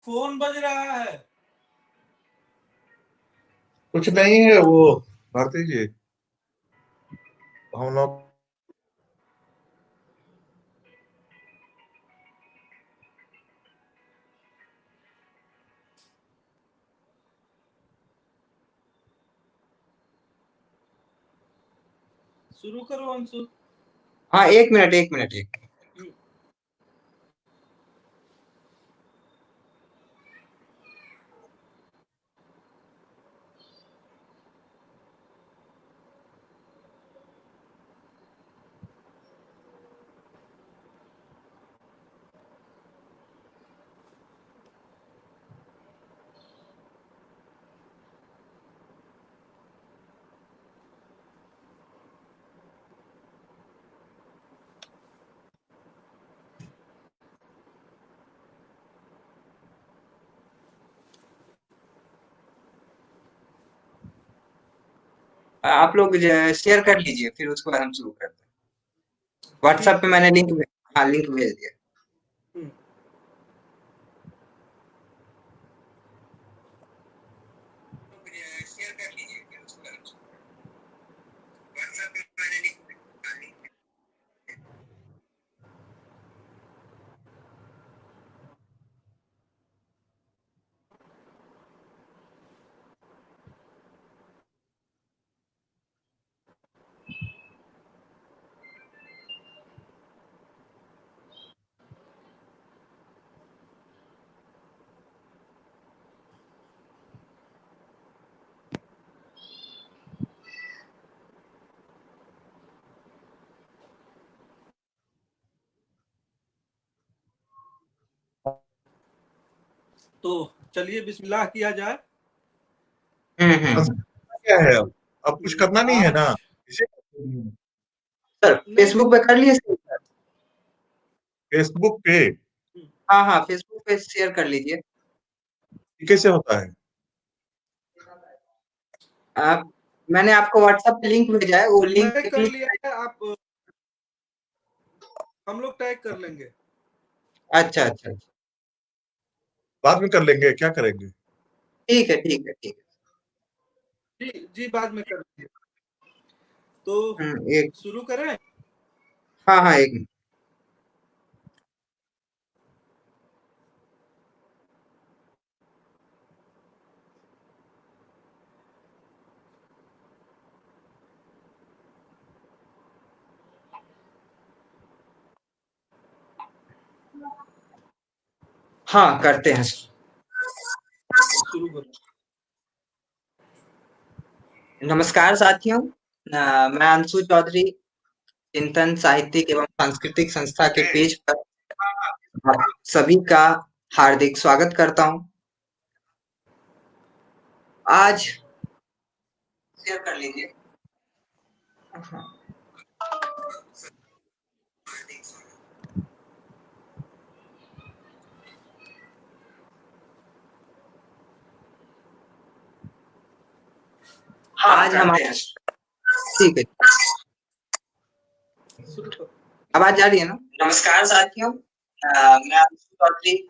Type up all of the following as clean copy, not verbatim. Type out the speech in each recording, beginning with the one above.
Phone बज रहा है। कुछ नहीं है वो भारती जी, हम लोग शुरू करो अंशु। हाँ, एक मिनट एक आप लोग शेयर कर लीजिए, फिर उसके बाद हम शुरू करते हैं। व्हाट्सएप पे मैंने लिंक भेज दिया। शेयर कर लीजिए, फिर उसके बाद हम शुरू करते हैं। व्हाट्सएप पे मैंने लिंक तो चलिए बिस्मिल्लाह किया जाए। क्या है अब कुछ करना नहीं है ना इसे। सर फेसबुक पे कर लिए सर? फेसबुक पे हाँ, फेसबुक पे शेयर कर लीजिए। ये कैसे होता है? आप मैंने आपको व्हाट्सएप पे लिंक भेजा है, वो लिंक मैं पे कर क्लिक लिया है, आप हम लोग टैग कर लेंगे। अच्छा। बाद में कर लेंगे, क्या करेंगे? ठीक है। जी बाद में कर लेंगे। तो एक शुरू करें। हाँ, एक मिनट। हाँ, करते हैं। शुरू करो। नमस्कार साथियों, मैं अंशु चौधरी चिंतन साहित्यिक एवं सांस्कृतिक संस्था के पेज पर आप सभी का हार्दिक स्वागत करता हूं। आज शेयर कर लीजिए। आज हमारे ठीक है, शुरू करो। आवाज आ रही है ना? नमस्कार साथियों, मैं अंशु चौधरी।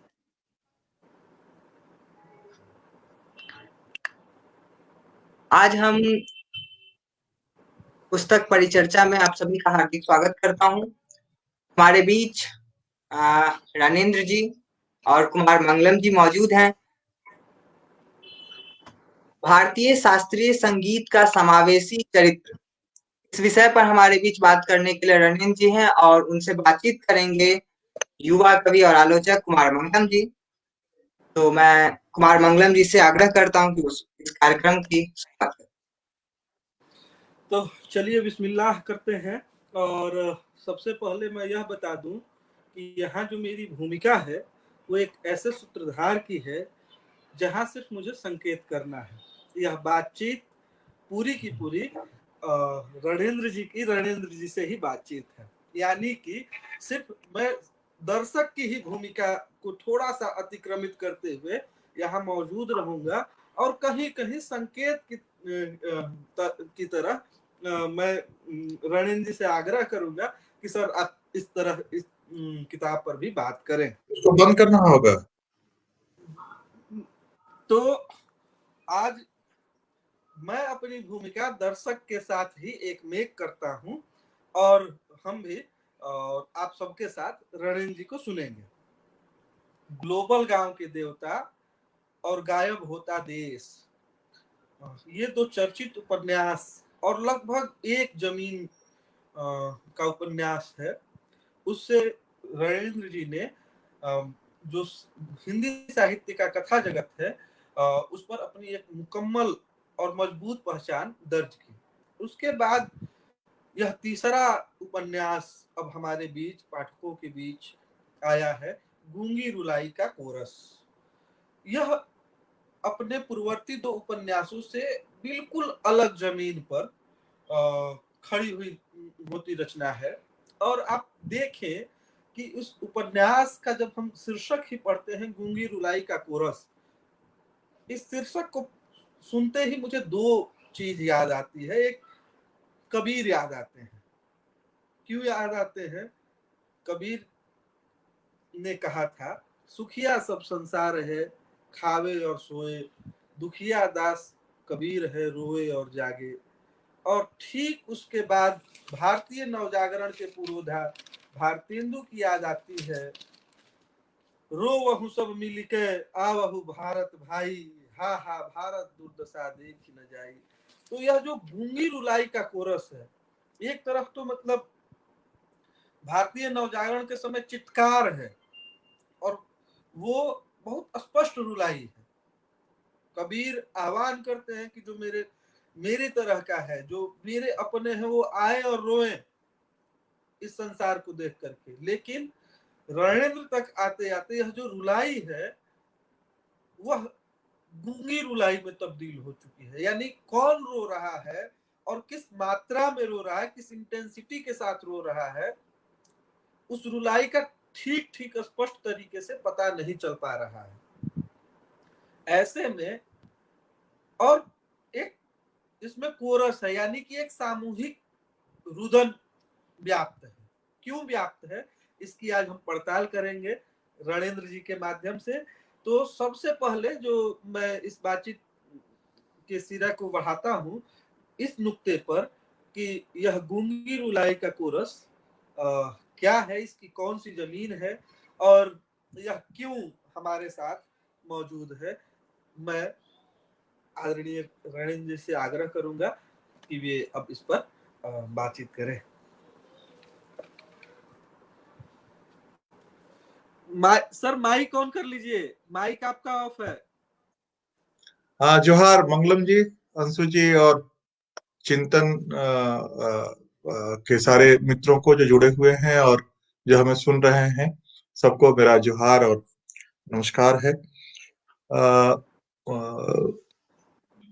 आज हम पुस्तक परिचर्चा में आप सभी का हार्दिक स्वागत करता हूं। हमारे बीच रानेंद्र जी और कुमार मंगलम जी मौजूद हैं। भारतीय शास्त्रीय संगीत का समावेशी चरित्र, इस विषय पर हमारे बीच बात करने के लिए रणेंद्र जी हैं और उनसे बातचीत करेंगे युवा कवि और आलोचक कुमार मंगलम जी। तो मैं कुमार मंगलम जी से आग्रह करता हूं कि इस कार्यक्रम की शुरुआत करें। तो चलिए बिस्मिल्लाह करते हैं। और सबसे पहले मैं यह बता दूं कि यहाँ जो मेरी भूमिका है वो एक ऐसे सूत्रधार की है जहां सिर्फ मुझे संकेत करना है। यह बातचीत पूरी की पूरी रणेंद्र जी से ही बातचीत है, यानी कि सिर्फ मैं दर्शक की ही भूमिका को थोड़ा सा अतिक्रमित करते हुए यहाँ मौजूद रहूंगा और कहीं कहीं संकेत की तरह मैं रणेंद्र जी से आग्रह करूंगा कि सर आप इस तरह इस किताब पर भी बात करें। इसको बंद करना होगा। तो आज मैं अपनी भूमिका दर्शक के साथ ही एक मेक करता हूं और हम भी और आप सबके साथ रणेंद्र जी को सुनेंगे। ग्लोबल गांव के देवता और गायब होता देश, ये दो चर्चित उपन्यास और लगभग एक जमीन का उपन्यास है। उससे रणेंद्र जी ने जो हिंदी साहित्य का कथा जगत है उस पर अपनी एक मुकम्मल और मजबूत पहचान दर्ज की। उसके बाद यह तीसरा उपन्यास अब हमारे बीच पाठकों के बीच आया है, गूंगी रुलाई का कोरस। यह अपने पूर्ववर्ती दो उपन्यासों से बिल्कुल अलग जमीन पर खड़ी हुई होती रचना है। और आप देखें कि उस उपन्यास का जब हम शीर्षक ही पढ़ते हैं, गूंगी रुलाई का कोरस, इस शीर्षक को सुनते ही मुझे दो चीज याद आती है। एक, कबीर याद आते हैं। क्यों याद आते हैं? कबीर ने कहा था, सुखिया सब संसार है, खावे और सोए, दुखिया दास कबीर है, रोए और जागे। और ठीक उसके बाद भारतीय नवजागरण के पुरोधा भारतेंदु की याद आती है, रो वहु सब मिल के आवहु भारत भाई, हा हा भारत दुर्दशा देख न जाई। तो यह जो गूंगी रुलाई का कोरस है, एक तरफ तो मतलब भारतीय नवजागरण के समय चित्कार है और वो बहुत स्पष्ट रुलाई है। कबीर आह्वान करते हैं कि जो मेरे तरह का है, जो मेरे अपने हैं, वो आए और रोए इस संसार को देख करके। लेकिन रणेंद्र तक आते आते यह जो रुलाई है वह गूंगी रुलाई में तब्दील हो चुकी है। यानी कौन रो रहा है और किस मात्रा में रो रहा है, किस इंटेंसिटी के साथ रो रहा है, उस रुलाई का ठीक ठीक स्पष्ट तरीके से पता नहीं चल पा रहा है। ऐसे में और एक इसमें कोरस है, यानी कि एक सामूहिक रुदन व्याप्त है। क्यों व्याप्त है, इसकी आज हम पड़ताल करेंगे रणेंद्र जी के माध्यम से। तो सबसे पहले जो मैं इस बातचीत के सिरा को बढ़ाता हूं इस नुक्ते पर कि यह गूंगी रुलाई का कोरस क्या है, इसकी कौन सी जमीन है और यह क्यों हमारे साथ मौजूद है। मैं आदरणीय रणेंद्र जी से आग्रह करूंगा कि वे अब इस पर बातचीत करें। सर माइक ऑन कर लीजिए, माइक आपका ऑफ है। हाँ, जोहार मंगलम जी, अंशु जी और चिंतन के सारे मित्रों को जो जुड़े हुए हैं और जो हमें सुन रहे हैं, सबको मेरा जोहार और नमस्कार है।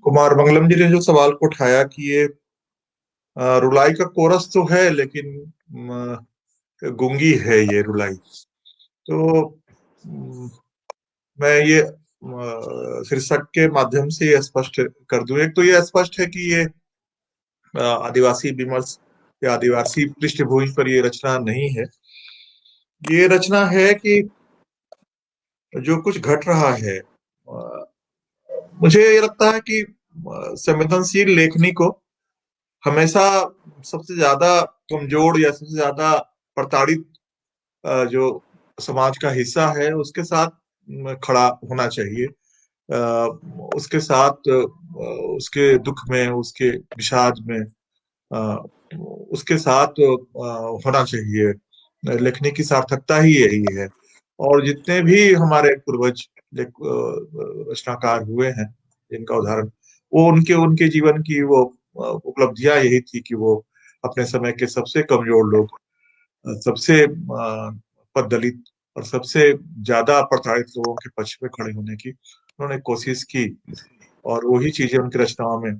कुमार मंगलम जी ने जो सवाल को उठाया कि ये रुलाई का कोरस तो है लेकिन गूंगी है ये रुलाई, तो मैं ये शीर्षक के माध्यम से ये स्पष्ट कर दूं। एक तो ये स्पष्ट है कि ये आदिवासी विमर्श या आदिवासी पृष्ठभूमि पर ये रचना नहीं है। ये रचना है कि जो कुछ घट रहा है, मुझे ये लगता है कि संवेदनशील लेखनी को हमेशा सबसे ज्यादा कमजोर या सबसे ज्यादा प्रताड़ित जो समाज का हिस्सा है उसके साथ खड़ा होना चाहिए। उसके साथ उसके दुख में, उसके विषाद में, उसके साथ होना चाहिए। लेखनी की सार्थकता ही यही है। और जितने भी हमारे पूर्वज रचनाकार हुए हैं जिनका उदाहरण, वो उनके उनके जीवन की वो उपलब्धियां यही थी कि वो अपने समय के सबसे कमजोर लोग, सबसे पददलित और सबसे ज्यादा प्रताड़ित लोगों के पक्ष में खड़े होने की उन्होंने कोशिश की, और वही चीजें उनकी रचनाओं में।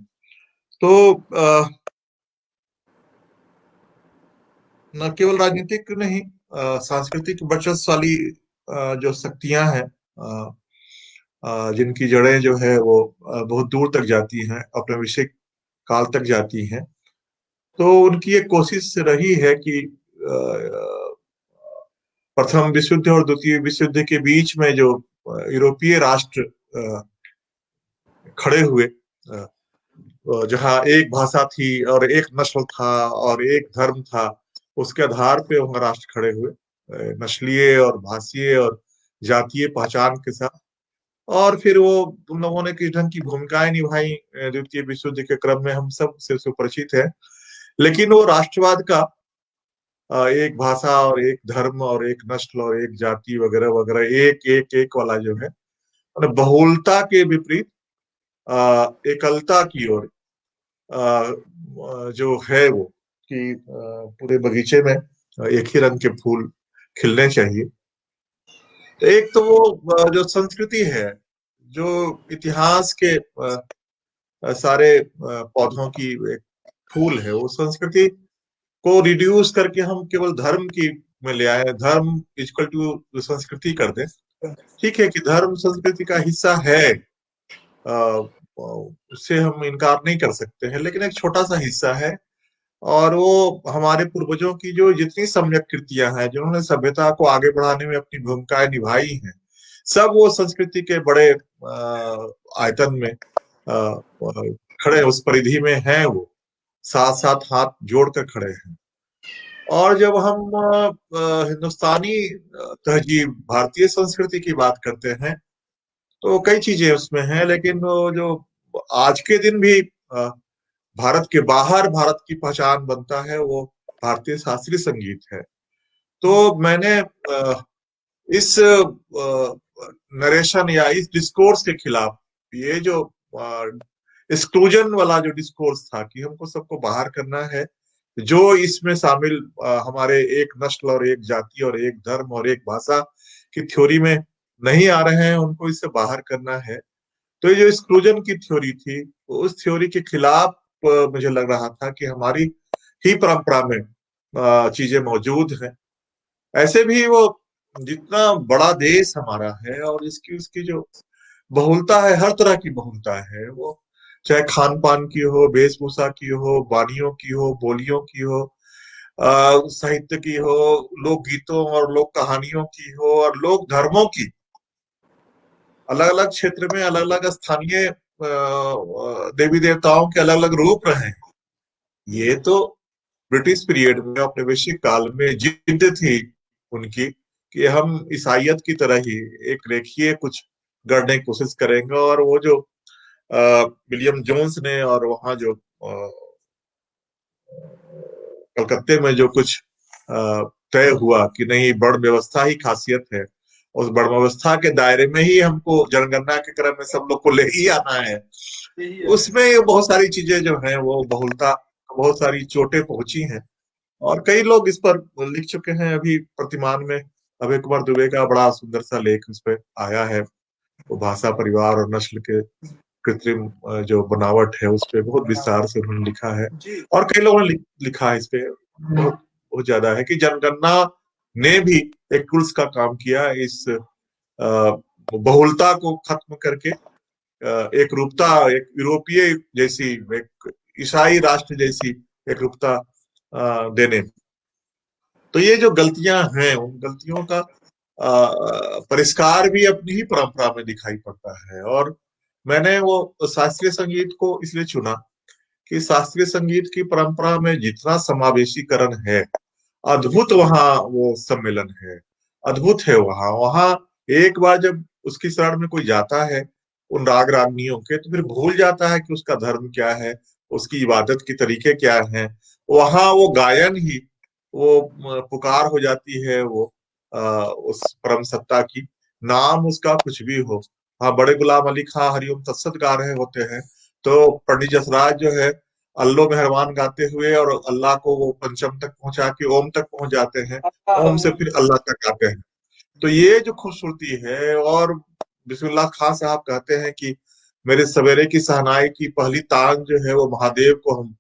तो न केवल राजनीतिक नहीं, सांस्कृतिक वर्चस्व जो शक्तियां हैं, जिनकी जड़ें जो है वो बहुत दूर तक जाती हैं, औपनिवेशिक काल तक जाती हैं, तो उनकी एक कोशिश रही है कि प्रथम विश्व युद्ध और द्वितीय विश्व युद्ध के बीच में जो यूरोपीय राष्ट्र खड़े हुए, जहाँ एक भाषा थी और एक नस्ल था और एक धर्म था, उसके आधार पे वहाँ राष्ट्र खड़े हुए, नस्लीय और भाषीय और जातीय पहचान के साथ। और फिर वो उन लोगों ने किस ढंग की भूमिकाएं निभाई द्वितीय विश्व युद्ध के क्रम में, हम सब से सुपरिचित है। लेकिन वो राष्ट्रवाद का एक भाषा और एक धर्म और एक नस्ल और एक जाति वगैरह वगैरह एक एक एक वाला जो है, बहुलता के विपरीत एकलता की ओर जो है वो, कि पूरे बगीचे में एक ही रंग के फूल खिलने चाहिए। तो एक तो वो जो संस्कृति है, जो इतिहास के सारे पौधों की एक फूल है, वो संस्कृति को रिड्यूस करके हम केवल धर्म की में ले आए, धर्म इक्वल टू संस्कृति कर दे। ठीक है कि धर्म संस्कृति का हिस्सा है, उससे हम इनकार नहीं कर सकते हैं, लेकिन एक छोटा सा हिस्सा है। और वो हमारे पूर्वजों की जो जितनी सम्यक कृतियां हैं, जिन्होंने सभ्यता को आगे बढ़ाने में अपनी भूमिकाएं निभाई हैं, सब वो संस्कृति के बड़े आयतन में खड़े, उस परिधि में हैं, वो साथ साथ हाथ जोड़कर खड़े हैं। और जब हम हिंदुस्तानी तहजीब, भारतीय संस्कृति की बात करते हैं, तो कई चीजें उसमें हैं, लेकिन वो जो आज के दिन भी भारत के बाहर भारत की पहचान बनता है, वो भारतीय शास्त्रीय संगीत है। तो मैंने इस नरेशन या इस डिस्कोर्स के खिलाफ, ये जो एक्सक्लूजन वाला जो डिस्कोर्स था कि हमको सबको बाहर करना है, जो इसमें शामिल हमारे एक नस्ल और एक जाति और एक धर्म और एक भाषा की थ्योरी में नहीं आ रहे हैं, उनको इससे बाहर करना है। तो ये जो एक्सक्लूजन की थ्योरी थी, उस थ्योरी के खिलाफ मुझे लग रहा था कि हमारी ही परंपरा में चीजें मौजूद हैं। ऐसे भी वो जितना बड़ा देश हमारा है और इसकी उसकी जो बहुलता है, हर तरह की बहुलता है, वो चाहे खान पान की हो, वेशभूषा की हो, वाणियों की हो, बोलियों की हो, साहित्य की हो, लोकगीतों और लोक कहानियों की हो, और लोक धर्मों की। अलग अलग क्षेत्र में अलग अलग स्थानीय देवी देवताओं के अलग अलग रूप रहे। ये तो ब्रिटिश पीरियड में, औपनिवेशिक काल में जिद थी उनकी कि हम ईसाइयत की तरह ही एक रेखीय कुछ गढ़ने की कोशिश करेंगे। और वो जो विलियम जोन्स ने, और वहाँ जो कलकत्ते में जो कुछ तय हुआ कि नहीं, बड़ व्यवस्था ही खासियत है, उस बड़ व्यवस्था के दायरे में ही हमको जनगणना के क्रम में सब लोग को ले ही आना है। उसमें बहुत सारी चीजें जो हैं, वो बहुलता, बहुत सारी चोटें पहुंची हैं। और कई लोग इस पर लिख चुके हैं। अभी प्रतिमान में अभय कुमार दुबे का बड़ा सुंदर सा लेख उस पर आया है, वो भाषा, परिवार और नस्ल के कृत्रिम जो बनावट है, उस पर बहुत विस्तार से उन्होंने लिखा है। और कई लोगों ने लिखा है इस पे, बहुत ज्यादा है, कि जनगणना ने भी एक टूल्स का काम किया इस बहुलता को खत्म करके एक रूपता, एक यूरोपीय जैसी, एक ईसाई राष्ट्र जैसी एक रूपता देने। तो ये जो गलतियां हैं, उन गलतियों का परिष्कार भी अपनी ही परंपरा में दिखाई पड़ता है। और मैंने वो शास्त्रीय संगीत को इसलिए चुना कि शास्त्रीय संगीत की परंपरा में जितना समावेशीकरण है, अद्भुत वहाँ वो सम्मेलन है, अद्भुत है वहाँ। वहाँ एक बार जब उसकी शरण में कोई जाता है उन राग रागनियों के, तो फिर भूल जाता है कि उसका धर्म क्या है, उसकी इबादत के तरीके क्या हैं। वहाँ वो गायन ही वो पुकार हो जाती है, वो उस परम सत्ता की, नाम उसका कुछ भी हो। हाँ, बड़े गुलाम अली खां हरिओम तत्सत गा रहे होते हैं, तो पंडित जसराज जो है अल्लो मेहरबान गाते हुए और अल्लाह को वो पंचम तक पहुंचा के ओम तक पहुंच जाते हैं, ओम से फिर अल्लाह तक आते हैं। तो ये जो खूबसूरती है। और बिस्मिल्लाह खान साहब कहते हैं कि मेरे सवेरे की सहनाई की पहली तान जो है, वो महादेव को हम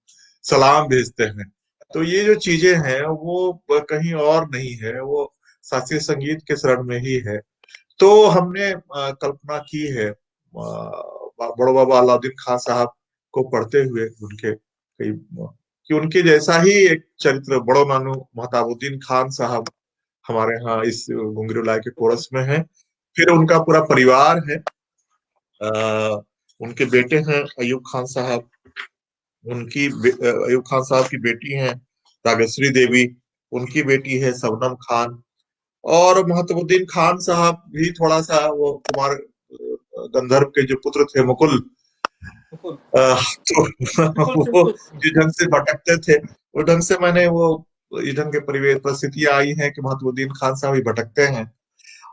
सलाम भेजते हैं। तो ये जो चीजें हैं, वो कहीं और नहीं है, वो शास्त्रीय संगीत के शरण में ही है। तो हमने कल्पना की है बड़ो बाबा अलाउद्दीन खान साहब को पढ़ते हुए, उनके कई, कि उनके जैसा ही एक चरित्र बड़ो नानू महताबुद्दीन खान साहब हमारे यहाँ इस घुंघरू लाए के कोरस में है। फिर उनका पूरा परिवार है। उनके बेटे हैं अयूब खान साहब, अयूब खान साहब की बेटी हैं रागश्री देवी, उनकी बेटी है शबनम खान, और महतबुद्दीन खान साहब भी थोड़ा सा वो कुमार गंधर्व के जो पुत्र थे मुकुल, बिल्कुल तो बिल्कुल वो बिल्कुल। जिस ढंग से भटकते थे उस ढंग से मैंने वो इस ढंग के परिवेश परिस्थितियां आई हैं कि महतबुद्दीन खान साहब भी भटकते हैं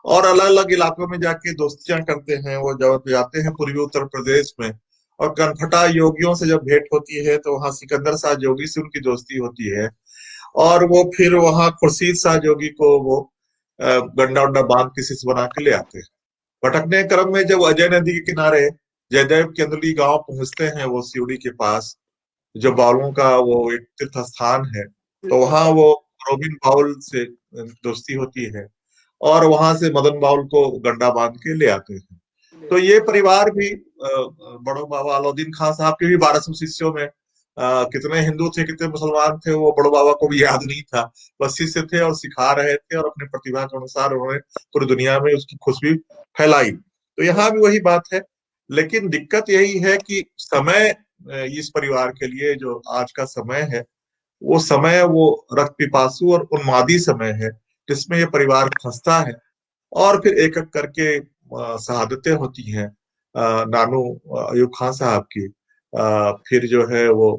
और अलग अलग इलाकों में जाके दोस्तियां करते हैं। वो जब जाते हैं पूर्वी उत्तर प्रदेश में और कनफटा योगियों से जब भेंट होती है तो वहां सिकंदर शाह जोगी से उनकी दोस्ती होती है और वो फिर वहां खुर्शीद शाह जोगी को वो गंडा उंडा बांध के शिष्य बना के ले आते हैं। भटकने के क्रम में जब अजय नदी के किनारे जयदेव केंद्रली गांव पहुंचते हैं, वो सिवड़ी के पास जो बाउलों का वो एक तीर्थ स्थान है, तो वहां वो रोबिन बाउल से दोस्ती होती है और वहां से मदन बाउल को गंडा बांध के ले आते हैं। तो ये परिवार भी बड़ो बाबा अलाउद्दीन खान साहब के भी 1200 शिष्यों में कितने हिंदू थे कितने मुसलमान थे वो बड़ो बाबा को भी याद नहीं था। बस शिष्य थे और सिखा रहे थे और अपने प्रतिभा के अनुसार उन्होंने पूरी दुनिया में उसकी खुशबू फैलाई। तो यहाँ भी वही बात है, लेकिन दिक्कत यही है कि समय इस परिवार के लिए जो आज का समय है वो समय वो रक्त पिपासु और उन्मादी समय है जिसमें ये परिवार फंसता है और फिर एक एक करके शहादतें होती हैं। नानू अयूब खान साहब की, फिर जो है वो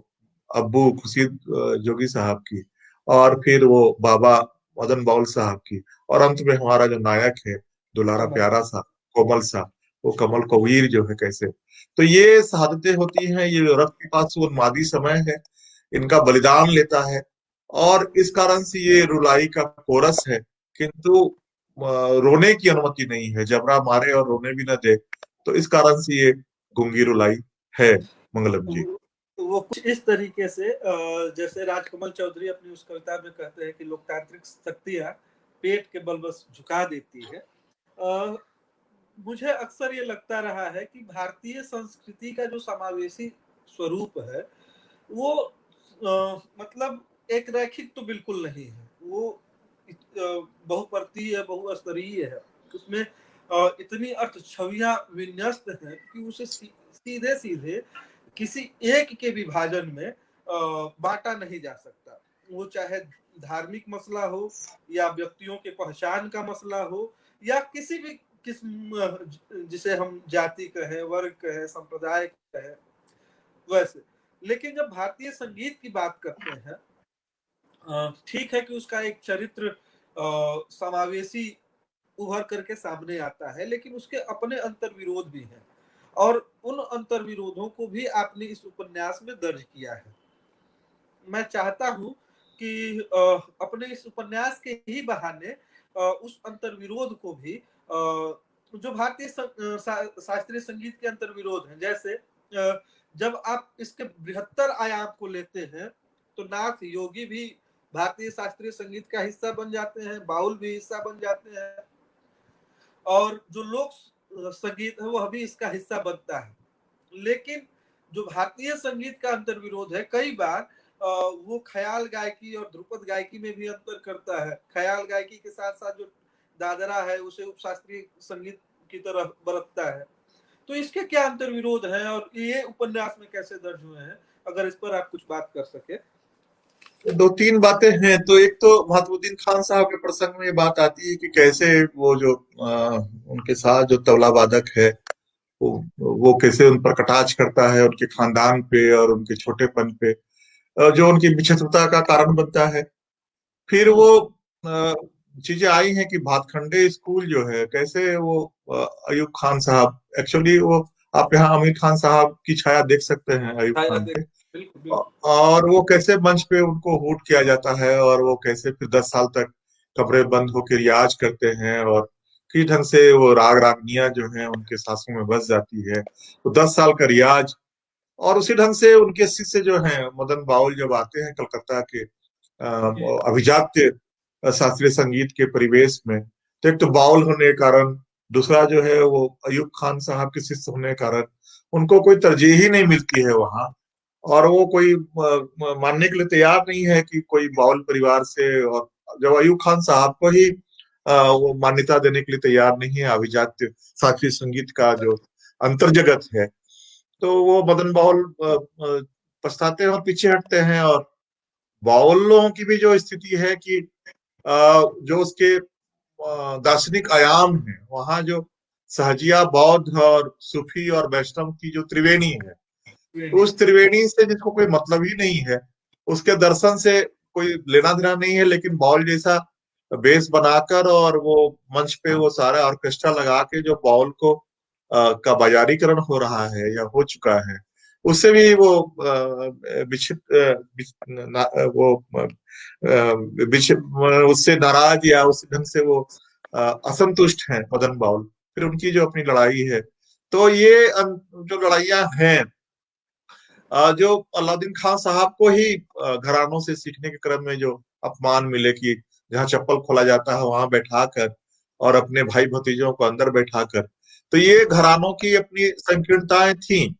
अब्बू खुर्शीद जोगी साहब की, और फिर वो बाबा मदन बाउल साहब की, और अंत में हमारा जो नायक है दुलारा प्यारा सा कोमल सा, वो कमल कबीर जो है कैसे। तो ये शहादतें होती हैं, ये रक्त पिपासु उन्मादी समय है, इनका बलिदान लेता है और इस कारण से ये रुलाई का कोरस है। किंतु रोने की अनुमति नहीं है, जबरा मारे और रोने भी न दे, तो इस कारण से ये गुंगी रुलाई है। मंगलम जी। वो कुछ इस तरीके से जैसे राजकमल चौधरी अपनी उस कविता में कहते हैं कि लोकतांत्रिक शक्तियां पेट के बल बस झुका देती है। मुझे अक्सर ये लगता रहा है कि भारतीय संस्कृति का जो समावेशी स्वरूप है वो मतलब एक रैखिक तो बिल्कुल नहीं है, वो बहुपर्तीय बहुस्तरीय है। उसमें इतनी अर्थ छवियां विन्यस्त हैं कि उसे सीधे सीधे किसी एक के विभाजन में बांटा नहीं जा सकता। वो चाहे धार्मिक मसला हो या व्यक्तियों के पहचान का मसला हो या किसी भी किस्म जिसे हम जाति कहें, वर्ग कहें, संप्रदाय कहें, वैसे। लेकिन जब भारतीय संगीत की बात करते हैं, ठीक है कि उसका एक चरित्र समावेशी उभर करके सामने आता है, लेकिन उसके अपने अंतर्विरोध भी हैं और उन अंतर्विरोधों को भी आपने इस उपन्यास में दर्ज किया है। मैं चाहता हूं कि अपने इस उपन्यास के ही बहाने उस अंतर्विरोध को भी जो भारतीय शास्त्रीय संगीत के अंतर्विरोध हैं, जैसे जब आप इसके बृहत्तर आयाम को लेते हैं तो नाथ योगी भी भारतीय शास्त्रीय संगीत का हिस्सा बन जाते हैं, बाउल भी हिस्सा बन जाते हैं और जो लोक संगीत है वह भी इसका हिस्सा बनता है। लेकिन जो भारतीय संगीत का अंतर्विरोध है, कई बार वो ख्याल गायकी और ध्रुपद गायकी में भी अंतर करता है। ख्याल गायकी के साथ साथ जो दादरा है उसे उपशास्त्रीय संगीत की तरह बरतता है। तो इसके क्या अंतर्विरोध हैं और ये उपन्यास में कैसे दर्ज हुए हैं, अगर इस पर आप कुछ बात कर सके। दो तीन बातें हैं। तो एक तो महतबुद्दीन खान साहब के प्रसंग में ये बात आती है कि कैसे वो जो उनके साथ जो तबला वादक है वो कैसे उन पर कटाक्ष करता है, उनके खानदान पे और उनके छोटेपन पे, जो उनकी विचित्रता का कारण बनता है। फिर वो चीजें आई हैं कि भातखंडे स्कूल जो है कैसे वो अयूब खान साहब, एक्चुअली वो आप यहाँ आमिर खान साहब की छाया देख सकते हैं अयूब खान पे, बिल्कुल बिल्कुल। और वो कैसे मंच पे उनको हूट किया जाता है और वो कैसे फिर 10 साल तक कमरे बंद होकर रियाज करते हैं और किस ढंग से वो राग रागनियां जो है उनके सांसों में बस जाती है। तो 10 साल का रियाज, और उसी ढंग से उनके शिष्य जो हैं मदन बाउल जब आते हैं कलकत्ता के अभिजात्य शास्त्रीय संगीत के परिवेश में, तो एक तो बाउल होने के कारण, दूसरा जो है वो अयूब खान साहब के शिष्य होने के कारण उनको कोई तरजीह ही नहीं मिलती है वहां, और वो कोई मानने के लिए तैयार नहीं है कि कोई बाउल परिवार से, और जब अयूब खान साहब को ही वो मान्यता देने के लिए तैयार नहीं है। अभिजात्य शास्त्रीय संगीत का जो अंतर्जगत है, तो वो मदन बाउल पछताते हैं और पीछे हटते हैं। और बाउलों की भी जो स्थिति है कि जो उसके दार्शनिक आयाम है, वहाँ जो सहजिया, बौद्ध और सूफी और वैष्णव की जो त्रिवेणी है, तो उस त्रिवेणी से जिसको कोई मतलब ही नहीं है, उसके दर्शन से कोई लेना देना नहीं है, लेकिन बाउल जैसा बेस बनाकर और वो मंच पे वो सारा ऑर्केस्ट्रा लगा के जो बाउल को का बाजारीकरण हो रहा है या हो चुका है, उससे भी वो विक्षिप्त वो उससे नाराज या उस ढंग से वो असंतुष्ट हैं मदन बाउल। फिर उनकी जो अपनी लड़ाई है, तो ये जो लड़ाइयां हैं, जो अलाउद्दीन खान साहब को ही घरानों से सीखने के क्रम में जो अपमान मिले कि जहाँ चप्पल खोला जाता है वहां बैठाकर और अपने भाई भतीजों को अंदर बैठाकर, तो ये घरानों की अपनी संकीर्णताएं थी।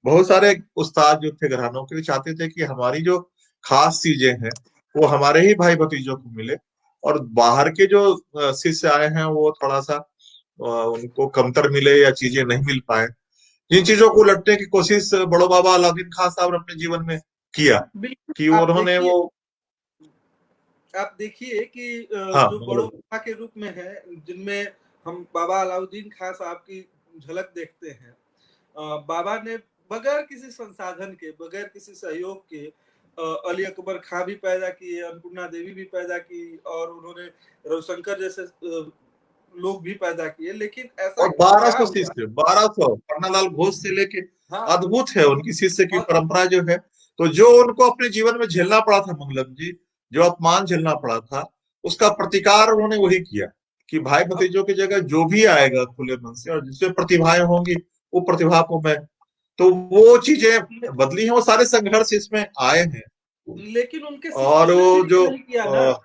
बहुत सारे उस्ताद जो थे घरानों के, चाहते थे कि हमारी जो खास चीजें हैं वो हमारे ही भाई भतीजों को मिले, और बाहर के जो शिष्य आए हैं वो थोड़ा सा उनको कमतर मिले या चीजें नहीं मिल पाए। जिन चीजों को उलटने की कोशिश बड़ो बाबा अलाउद्दीन खान साहब ने अपने जीवन में किया, बिल्कुल। कि उन्होंने वो आप देखिए कि हाँ जो बड़ों बाबा के रूप में है, जिनमें हम बाबा अलाउद्दीन खान साहब की झलक देखते हैं। बाबा ने बगैर किसी संसाधन के, बगैर किसी सहयोग के अली अकबर खां भी पैदा किए, अन्नपूर्णा देवी भी पैदा की, और उन्होंने रविशंकर जैसे लोग भी पैदा किए। लेकिन ऐसा और क्या 1200 हुआ? शिष्य, 1200 पन्नालाल घोष से लेके, हाँ, अद्भुत है उनकी शिष्य की और परंपरा जो है। तो जो उनको अपने जीवन में झेलना पड़ा था मंगलम जी, जो अपमान झेलना पड़ा था, उसका प्रतिकार उन्होंने वही किया कि भाई भतीजों की जगह जो भी आएगा खुले मन से और जिसमें प्रतिभाएं होंगी, वो प्रतिभा को मैं, तो वो चीजें बदली हैं। वो सारे संघर्ष इसमें आए हैं। लेकिन उनके और शिष्यों ने वो फिर ये जो नहीं किया ना,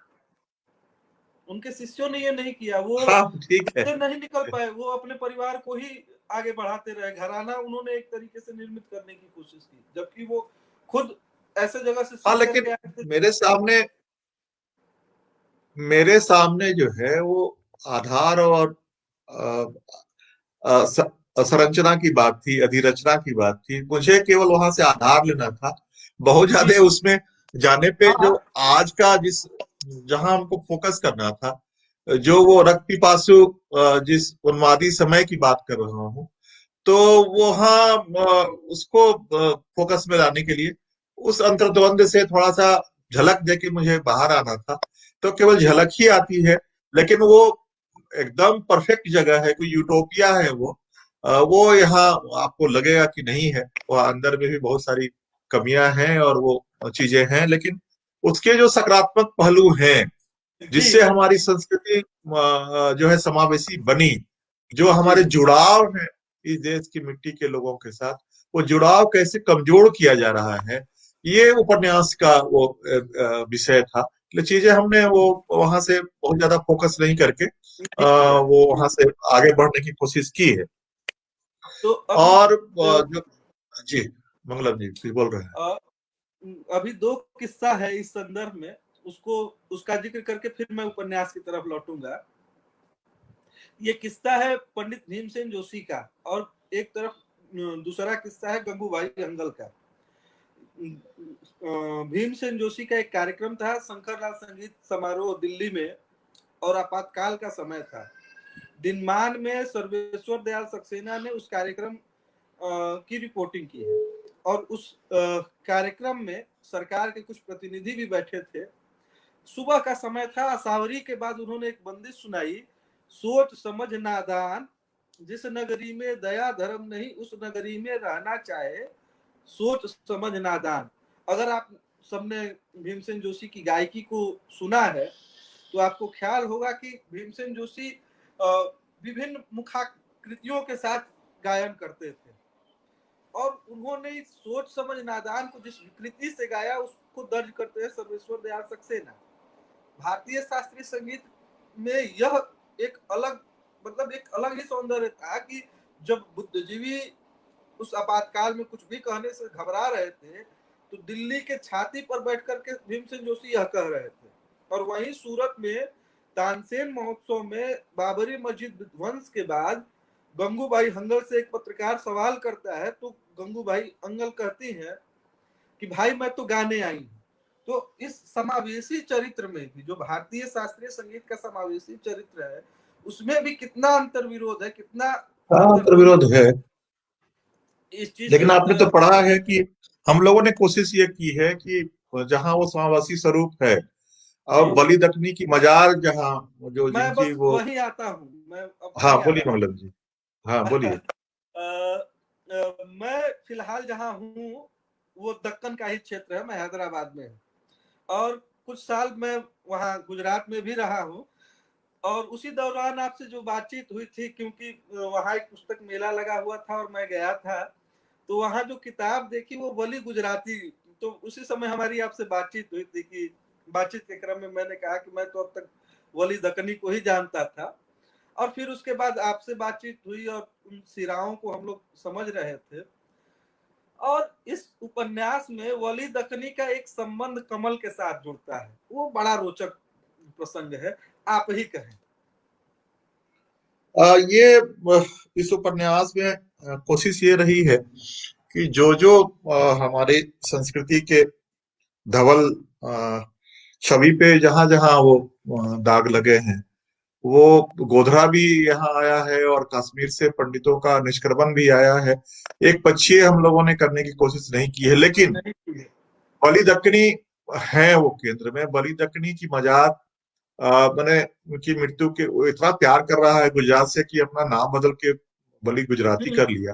उनके शिष्यों ने ये नहीं किया। वो हाँ ठीक है। उससे नहीं निकल पाए, वो अपने परिवार को ही आगे बढ़ाते रहे। घराना उन्होंने एक तरीके से निर्मित करने की कोशिश की, जबकि वो खुद ऐसे जगह से हाँ सीख लेकिन करके आए थे। मेरे सामने जो है वो आधार और अ, संरचना की बात थी, अधिरचना की बात थी। मुझे केवल वहां से आधार लेना था। बहुत जी, ज्यादा उसमें जाने पे हाँ, जो आज का जहां हमको फोकस करना था, जो वो रक्त पिपासु जिस उन्मादी समय की बात कर रहा हूँ, तो वहाँ उसको फोकस में लाने के लिए उस अंतर्द्वंद से थोड़ा सा झलक देके मुझे बाहर आना था। तो केवल झलक ही आती है, लेकिन वो एकदम परफेक्ट जगह है, कोई यूटोपिया है वो यहाँ आपको लगेगा कि नहीं है। वो अंदर में भी बहुत सारी कमियां हैं और वो चीजें हैं, लेकिन उसके जो सकारात्मक पहलू हैं, जी, जिससे हमारी संस्कृति जो है समावेशी बनी, जो जी, हमारे जुड़ाव है इस देश की मिट्टी के लोगों के साथ, वो जुड़ाव कैसे कमजोर किया जा रहा है, ये उपन्यास का वो विषय था। ये चीजें हमने वो वहां से बहुत ज्यादा फोकस नहीं करके नहीं किया। वो वहां से आगे बढ़ने की कोशिश की है। तो अभी और जो जी मंगलम जी कुछ बोल रहे हैं। अ, अभी दो किस्सा है इस संदर्भ में, उसको उसका जिक्र करके फिर मैं उपन्यास की तरफ लौटूंगा। ये किस्सा है पंडित भीमसेन जोशी का, और एक तरफ दूसरा किस्सा है गंगूबाई हंगल का। भीमसेन जोशी का एक कार्यक्रम था, शंकरलाल संगीत समारोह दिल्ली में, और आपातकाल का समय था। दिनमान में सर्वेश्वर दयाल सक्सेना ने उस कार्यक्रम की रिपोर्टिंग की है, और उस कार्यक्रम में सरकार के कुछ प्रतिनिधि भी बैठे थे। सुबह का समय था, असावरी के बाद उन्होंने एक बंदिश सुनाई। सोच समझ नादान, जिस नगरी में दया धर्म नहीं उस नगरी में रहना चाहे, सोच समझ नादान। अगर आप सबने भीमसेन जोशी की गायकी को सुना है, तो आपको ख्याल होगा कि भीमसेन जोशी विभिन्न मुखाकृतियों के साथ गायन करते थे, और उन्होंने इस सोच समझ नादान को जिस विकृति से गाया, उसको दर्ज करते हैं सर्वेश्वर दयाल सक्सेना। भारतीय शास्त्रीय संगीत में यह एक अलग, मतलब एक अलग ही सौंदर्य था कि जब बुद्धिजीवी उस आपातकाल में कुछ भी कहने से घबरा रहे थे, तो दिल्ली के छाती पर बैठ करके भीमसेन जोशी यह कह रहे थे। और वहीं सूरत में तानसेन महोत्सव में बाबरी मस्जिद विध्वंस के बाद गंगूबाई हंगल से एक पत्रकार सवाल करता है, तो गंगूबाई हंगल कहती है कि भाई मैं तो गाने आई हूँ। तो इस समावेशी चरित्र में भी, जो भारतीय शास्त्रीय संगीत का समावेशी चरित्र है, उसमें भी कितना अंतर्विरोध है, कितना अंतर्विरोध है। इस चीज लेकिन से आपने तो पढ़ा है कि हम लोगों ने कोशिश ये की है कि जहाँ वो समावेशी स्वरूप है और बलि दक्कनी की मजार जहाँ जो मैं जिनकी बस वो, वही आता हूँ, मैं अब हाँ वही आ बोलिए रहा हूँ। मंगलम जी, हाँ बोलिए। मैं फिलहाल जहाँ हूँ वो दक्कन का ही क्षेत्र है, मैं हैदराबाद में हूँ, और कुछ साल मैं वहाँ गुजरात में भी रहा हूँ। और उसी दौरान आपसे जो बातचीत हुई थी, क्योंकि वहाँ एक पुस्तक मेला लगा हुआ था और मैं गया था, तो वहाँ जो किताब देखी वो बोली गुजराती, तो उसी समय हमारी आपसे बातचीत हुई थी कि बातचीत के क्रम में मैंने कहा कि मैं तो अब तक वली दक्कनी को ही जानता था, और फिर उसके बाद आपसे बातचीत हुई और उन सिराओं को हम लोग समझ रहे थे। और इस उपन्यास में वली दक्कनी का एक संबंध कमल के साथ जुड़ता है, वो बड़ा रोचक प्रसंग है, आप ही कहें। ये इस उपन्यास में कोशिश ये रही है कि जो जो हमारे संस्कृति के धवल छवि पे जहां जहां वो दाग लगे हैं, वो गोधरा भी यहाँ आया है और कश्मीर से पंडितों का निष्क्रमण भी आया है। एक पक्षीय हम लोगों ने करने की कोशिश नहीं की है, लेकिन बलि दक्कनी है वो केंद्र में। बलि दक्कनी की मजार मैंने उनकी मृत्यु के, वो इतना प्यार कर रहा है गुजरात से कि अपना नाम बदल के बलि गुजराती कर लिया।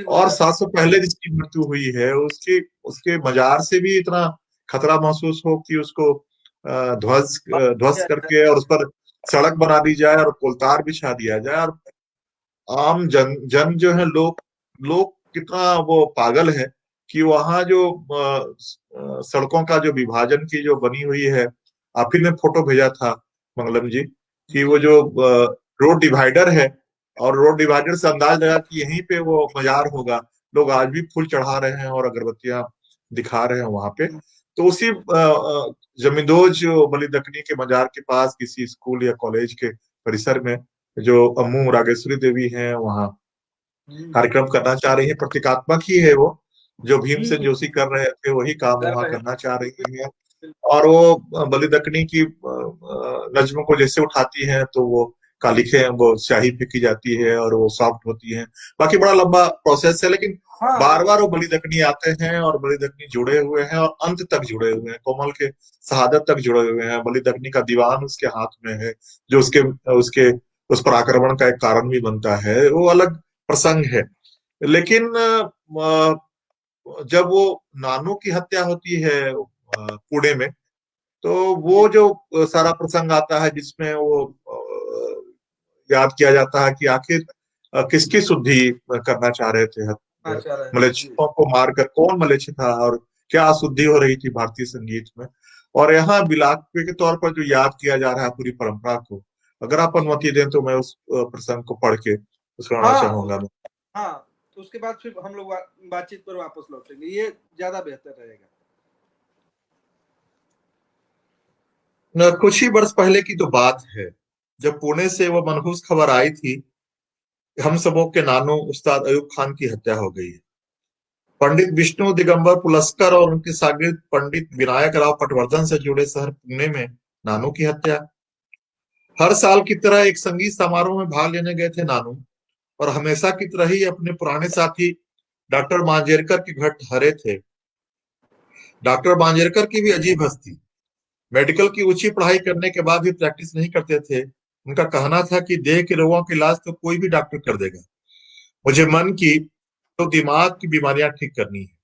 और 700 पहले जिसकी मृत्यु हुई है उसके उसके मजार से भी इतना खतरा महसूस हो कि उसको ध्वस्त करके और उस पर सड़क बना दी जाए और कोलतार बिछा दिया जाए। और आम जन जो है, लोग लोग कितना वो पागल है कि वहां जो सड़कों का जो विभाजन की जो बनी हुई है, आप ही ने फोटो भेजा था मंगलम जी, कि वो जो रोड डिवाइडर है, और रोड डिवाइडर से अंदाज लगा कि यहीं पे वो मजार होगा। लोग आज भी फूल चढ़ा रहे हैं और अगरबत्तियां दिखा रहे हैं वहां पे। तो उसी जमींदोज बलि दक्कनी के मजार के पास किसी स्कूल या कॉलेज के परिसर में जो अम्मू रागेश्वरी देवी हैं वहाँ कार्यक्रम करना चाह रही है। प्रतीकात्मक ही है वो, जो भीमसेन जोशी कर रहे थे वही काम वहां करना चाह रही है। और वो बलि दक्कनी की नज्म को जैसे उठाती हैं तो वो कालिखे, वो स्याही फेंकी जाती है और वो सॉफ्ट होती है। बाकी बड़ा लंबा प्रोसेस है, लेकिन बार बार वो बलि दक्कनी आते हैं और बलि दक्कनी जुड़े हुए हैं और अंत तक जुड़े हुए हैं, कोमल के शहादत तक जुड़े हुए हैं। बलि दक्कनी का दीवान उसके हाथ में है, जो उसके उसके उस पर आक्रमण का एक कारण भी बनता है, वो अलग प्रसंग है। लेकिन जब वो नानू की हत्या होती है पुणे में, तो वो जो सारा प्रसंग आता है जिसमें वो याद किया जाता है कि आखिर किसकी शुद्धि करना चाह रहे थे मलेच्छों को मारकर, कौन मलेच्छ था और क्या अशुद्धि हो रही थी भारतीय संगीत में। और यहाँ विलाप के तौर पर जो याद किया जा रहा है पूरी परंपरा को, अगर आप अनुमति दें तो मैं उस प्रसंग को पढ़ के सुनाना चाहूंगा। हाँ, तो उसके बाद फिर हम लोग बातचीत पर वापस लौटेंगे, ये ज्यादा बेहतर रहेगा। कुछ ही वर्ष पहले की तो बात है, जब पुणे से वह मनहूस खबर आई थी, हम सबों के नानू उस्ताद अयूब खान की हत्या हो गई है। पंडित विष्णु दिगंबर पुलस्कर और उनके शागिर्द पंडित विनायक राव पटवर्धन से जुड़े शहर पुणे में नानू की हत्या। हर साल की तरह एक संगीत समारोह में भाग लेने गए थे नानू, और हमेशा की तरह ही अपने पुराने साथी डॉक्टर मांजरेकर के घर ठहरे थे। डॉक्टर मांजरेकर की भी अजीब हस्ती। मेडिकल की ऊंची पढ़ाई करने के बाद भी प्रैक्टिस नहीं करते थे। उनका कहना था कि देह के रोगों का इलाज तो कोई भी डॉक्टर कर देगा, मुझे मन की तो दिमाग की बीमारियां ठीक करनी है।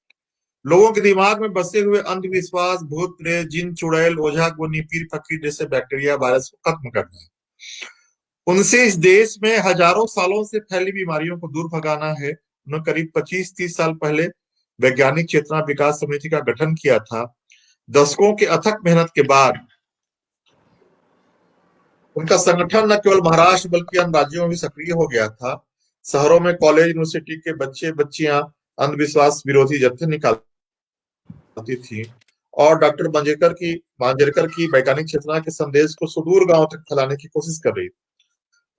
लोगों के दिमाग में बसे हुए अंधविश्वास, भूत प्रेत, जिन चुड़ैल, ओझा गुनी, पीर फकीर जैसे बैक्टीरिया वायरस को खत्म करना है। उनसे इस देश में हजारों सालों से फैली बीमारियों को दूर भगाना है। उन्होंने करीब 25-30 साल पहले वैज्ञानिक चेतना विकास समिति का गठन किया था। दशकों के अथक मेहनत के बाद उनका संगठन न केवल महाराष्ट्र बल्कि अन्य राज्यों में भी सक्रिय हो गया था। शहरों में कॉलेज यूनिवर्सिटी के बच्चे बच्चियां अंधविश्वास विरोधी जत्थे निकालती थी और डॉक्टर मांजरेकर की वैज्ञानिक चेतना के संदेश को सुदूर गांव तक फैलाने की कोशिश कर रही थी।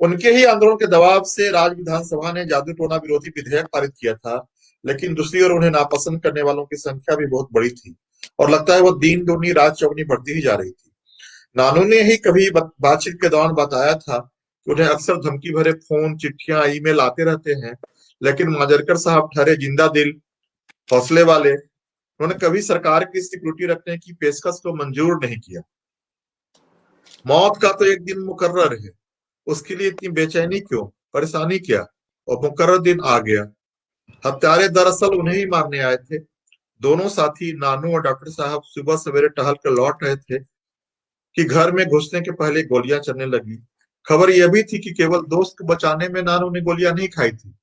उनके ही आंदोलन के दबाव से राज्य विधानसभा ने जादू टोना विरोधी विधेयक पारित किया था, लेकिन दूसरी ओर उन्हें नापसंद करने वालों की संख्या भी बहुत बड़ी थी और लगता है वो दिन दूनी रात चौगुनी बढ़ती ही जा रही थी। नानू ने ही कभी बातचीत के दौरान बताया था कि उन्हें अक्सर धमकी भरे फोन, चिट्ठियां, ईमेल आते रहते हैं, लेकिन मांजरेकर साहब ठहरे जिंदा दिल, हौसले वाले। उन्होंने कभी सरकार की सिक्योरिटी रखने की पेशकश को मंजूर नहीं किया। मौत का तो एक दिन मुकर्रर है, उसके लिए इतनी बेचैनी क्यों, परेशानी क्या? और मुकर्रर दिन आ गया। हत्यारे दरअसल उन्हें ही मारने आए थे। दोनों साथी नानू और डॉक्टर साहब सुबह सवेरे टहल कर लौट रहे थे कि घर में घुसने के पहले गोलियां चलने लगी। खबर यह भी थी कि केवल दोस्त को बचाने में नानू ने गोलियां नहीं खाई थी,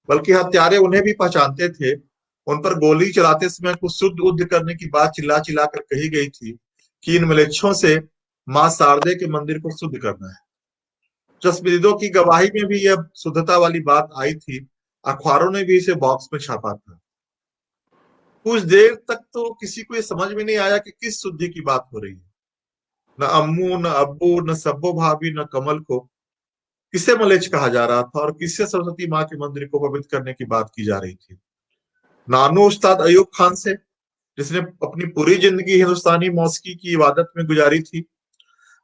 बल्कि हत्यारे उन्हें भी पहचानते थे। उन पर गोली चलाते समय कुछ शुद्ध उद्ध करने की बात चिल्ला चिल्ला कर कही गई थी कि इन मलेच्छों से मां शारदे के मंदिर को शुद्ध करना है। चश्मदीदों की गवाही में भी यह शुद्धता वाली बात आई थी। अखबारों ने भी इसे बॉक्स में छापा था। कुछ देर तक तो किसी को ये समझ में नहीं आया कि किस शुद्धि की बात हो रही है। न अम्मू, न अब्बू, न सब्बो भाभी, न कमल को किसे मलेच्छ कहा जा रहा था और किससे सरस्वती माँ के मंदिर को पवित्र करने की बात की जा रही थी। नानू उस्ताद अयूब खान से, जिसने अपनी पूरी जिंदगी हिंदुस्तानी मौसीकी की इबादत में गुजारी थी,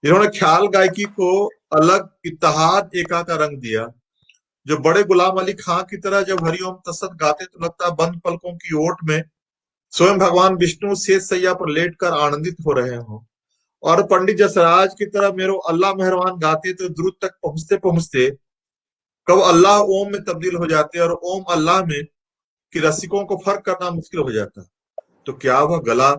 जिन्होंने ख्याल गायकी को अलग इत्तेहाद एका का रंग दिया, जो बड़े गुलाम अली खां की तरह जब हरिओम तसद गाते तो लगता बंद पलकों की ओट में स्वयं भगवान विष्णु शेष सैया पर लेटकर आनंदित हो रहे हों, और पंडित जसराज की तरह मेरो अल्लाह मेहरबान गाते तो द्रुत तक पहुंचते पहुंचते कब अल्लाह ओम में तब्दील हो जाते और ओम अल्लाह में कि रसिकों को फर्क करना मुश्किल हो जाता। तो क्या वह गला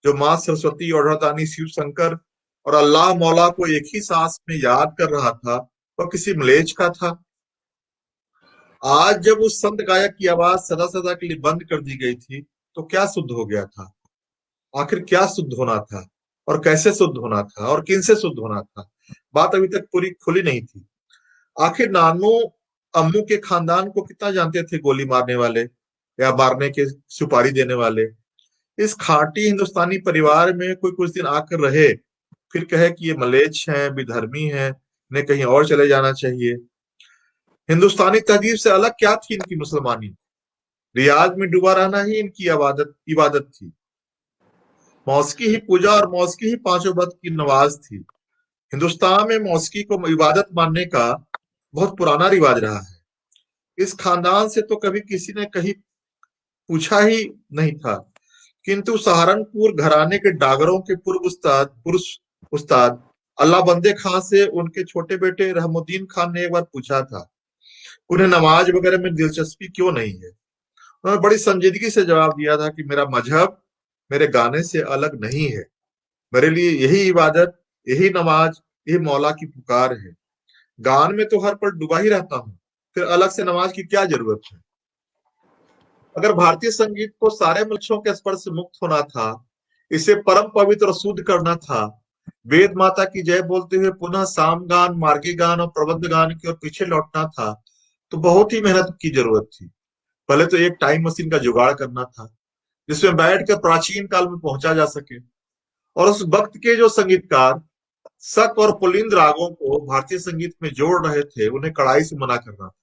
जो मां सरस्वती और रानी शिव शंकर और अल्लाह मौला को एक ही सांस में याद कर रहा था, वह किसी मलेच्छ का था? आज जब उस संत गायक की आवाज सदा सदा के लिए बंद कर दी गई थी, तो क्या शुद्ध हो गया था? आखिर क्या शुद्ध होना था और कैसे शुद्ध होना था और किनसे शुद्ध होना था? बात अभी तक पूरी खुली नहीं थी। आखिर नानू अम्मू के खानदान को कितना जानते थे गोली मारने वाले या मारने के सुपारी देने वाले? इस खांटी हिंदुस्तानी परिवार में कोई कुछ दिन आकर रहे, फिर कहे कि ये मलेच्छ हैं, विधर्मी हैं, इन्हें कहीं और चले जाना चाहिए। हिंदुस्तानी तहजीब से अलग क्या थी इनकी मुसलमानी? रियाज में डूबा रहना ही इनकी इबादत थी। मौसीकी ही पूजा और मौसीकी ही पांचों वक्त की नमाज थी। हिंदुस्तान में मौसीकी को इबादत मानने का बहुत पुराना रिवाज रहा है। इस खानदान से तो कभी किसी ने कहीं पूछा ही नहीं था, किंतु सहारनपुर घराने के डागरों के पुरुष उस्ताद अल्लाह बंदे खां से उनके छोटे बेटे रहमुद्दीन खान ने एक बार पूछा था, उन्हें नमाज वगैरह में दिलचस्पी क्यों नहीं है? उन्होंने बड़ी संजीदगी से जवाब दिया था कि मेरा मजहब मेरे गाने से अलग नहीं है। मेरे लिए यही इबादत, यही नमाज, यही मौला की पुकार है। गान में तो हर पल डूबा ही रहता हूँ, फिर अलग से नमाज की क्या जरूरत है? अगर भारतीय संगीत को सारे मलक्षों के स्पर्श से मुक्त होना था, इसे परम पवित्र और शुद्ध करना था, वेद माता की जय बोलते हुए पुनः साम गान, मार्गी गान और प्रबंध गान की ओर पीछे लौटना था, तो बहुत ही मेहनत की जरूरत थी। पहले तो एक टाइम मशीन का जुगाड़ करना था, जिसमें बैठकर प्राचीन काल में पहुंचा जा सके, और उस वक्त के जो संगीतकार शक और पुलिंद रागों को भारतीय संगीत में जोड़ रहे थे, उन्हें कड़ाई से मना करना था।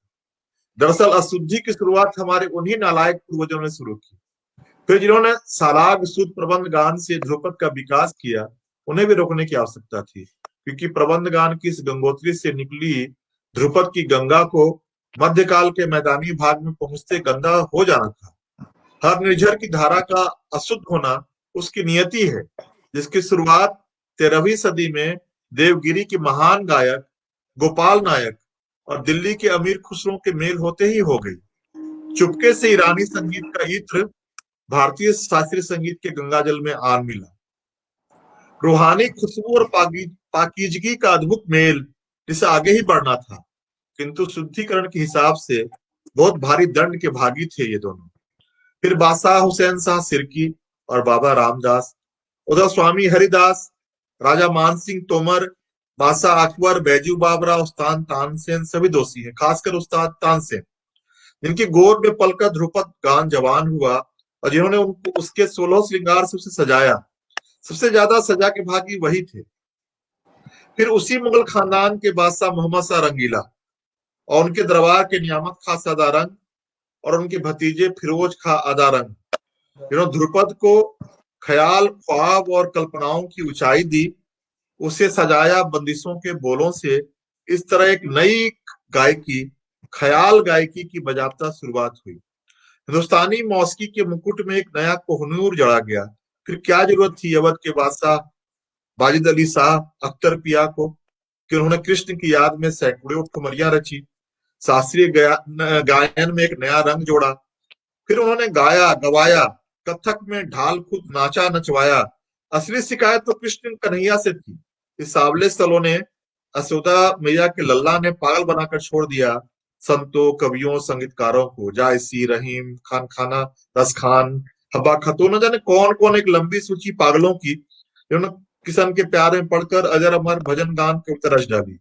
दरअसल अशुद्धि की शुरुआत हमारे उन्हीं नालायक पूर्वजों ने शुरू की। फिर जिन्होंने सालाग शुद्ध प्रबंध गान से ध्रुपद का विकास किया, उन्हें भी रोकने की आवश्यकता थी, क्योंकि प्रबंध गान की इस गंगोत्री से निकली ध्रुपद की गंगा को मध्यकाल के मैदानी भाग में पहुंचते गंदा हो जाना था। हर निर्झर की धारा का अशुद्ध होना उसकी नियति है, जिसकी शुरुआत 13वीं सदी में देवगिरी के महान गायक गोपाल नायक और दिल्ली के अमीर खुसरो के मेल होते ही हो गई। चुपके से ईरानी संगीत का इत्र भारतीय शास्त्रीय संगीत के गंगाजल में आन मिला। रूहानी खुशबू और पाकीजगी का अद्भुत मेल, जिसे आगे ही बढ़ना था, किंतु शुद्धिकरण के हिसाब से बहुत भारी दंड के भागी थे ये दोनों। फिर बादशाह हुसैन शाह सिरकी और बाबा रामदास, उधर स्वामी हरिदास, राजा मान सिंह तोमर, बादशाह अकबर, बैजू बाबरा, उस्ताद तानसेन सभी दोषी हैं, खासकर उस्ताद तानसेन, जिनकी गोद में पलकर ध्रुपद गान जवान हुआ और जिन्होंने उनको उसके 16 श्रृंगार से उसे सजाया। सबसे ज्यादा सजा के भागी वही थे। फिर उसी मुगल खानदान के बादशाह मोहम्मद शाह रंगीला और उनके दरबार के नियामत खां सदारंग और उनके भतीजे फिरोज खां अदारंग, जिन्होंने ध्रुपद को ख्याल, ख्वाब और कल्पनाओं की ऊंचाई दी, उसे सजाया बंदिशों के बोलों से। इस तरह एक नई गायकी, ख्याल गायकी की बाजाबता शुरुआत हुई। हिंदुस्तानी मौसीकी के मुकुट में एक नया कोहनूर जड़ा गया। फिर क्या जरूरत थी अवध के बादशाह वाजिद अली शाह अख्तर पिया को कि उन्होंने कृष्ण की याद में सैकड़ों ठुमरियां रची, शास्त्रीय गायन में एक नया रंग जोड़ा। फिर उन्होंने गाया, गवाया, कथक में ढाल खुद नाचा, नचवाया। असली शिकायत तो कृष्ण कन्हैया से थी। इस सावले सलों ने, असुदा मैया के लल्ला ने पागल बनाकर छोड़ दिया संतों, कवियों, संगीतकारों को। जायसी, रहीम खान, खाना रस खान, हब्बा खतून, न जाने कौन कौन, एक लंबी सूची पागलों की, जिन्होंने किशन के प्यार में पढ़कर अजर अमर भजन गान कविता रच डाली।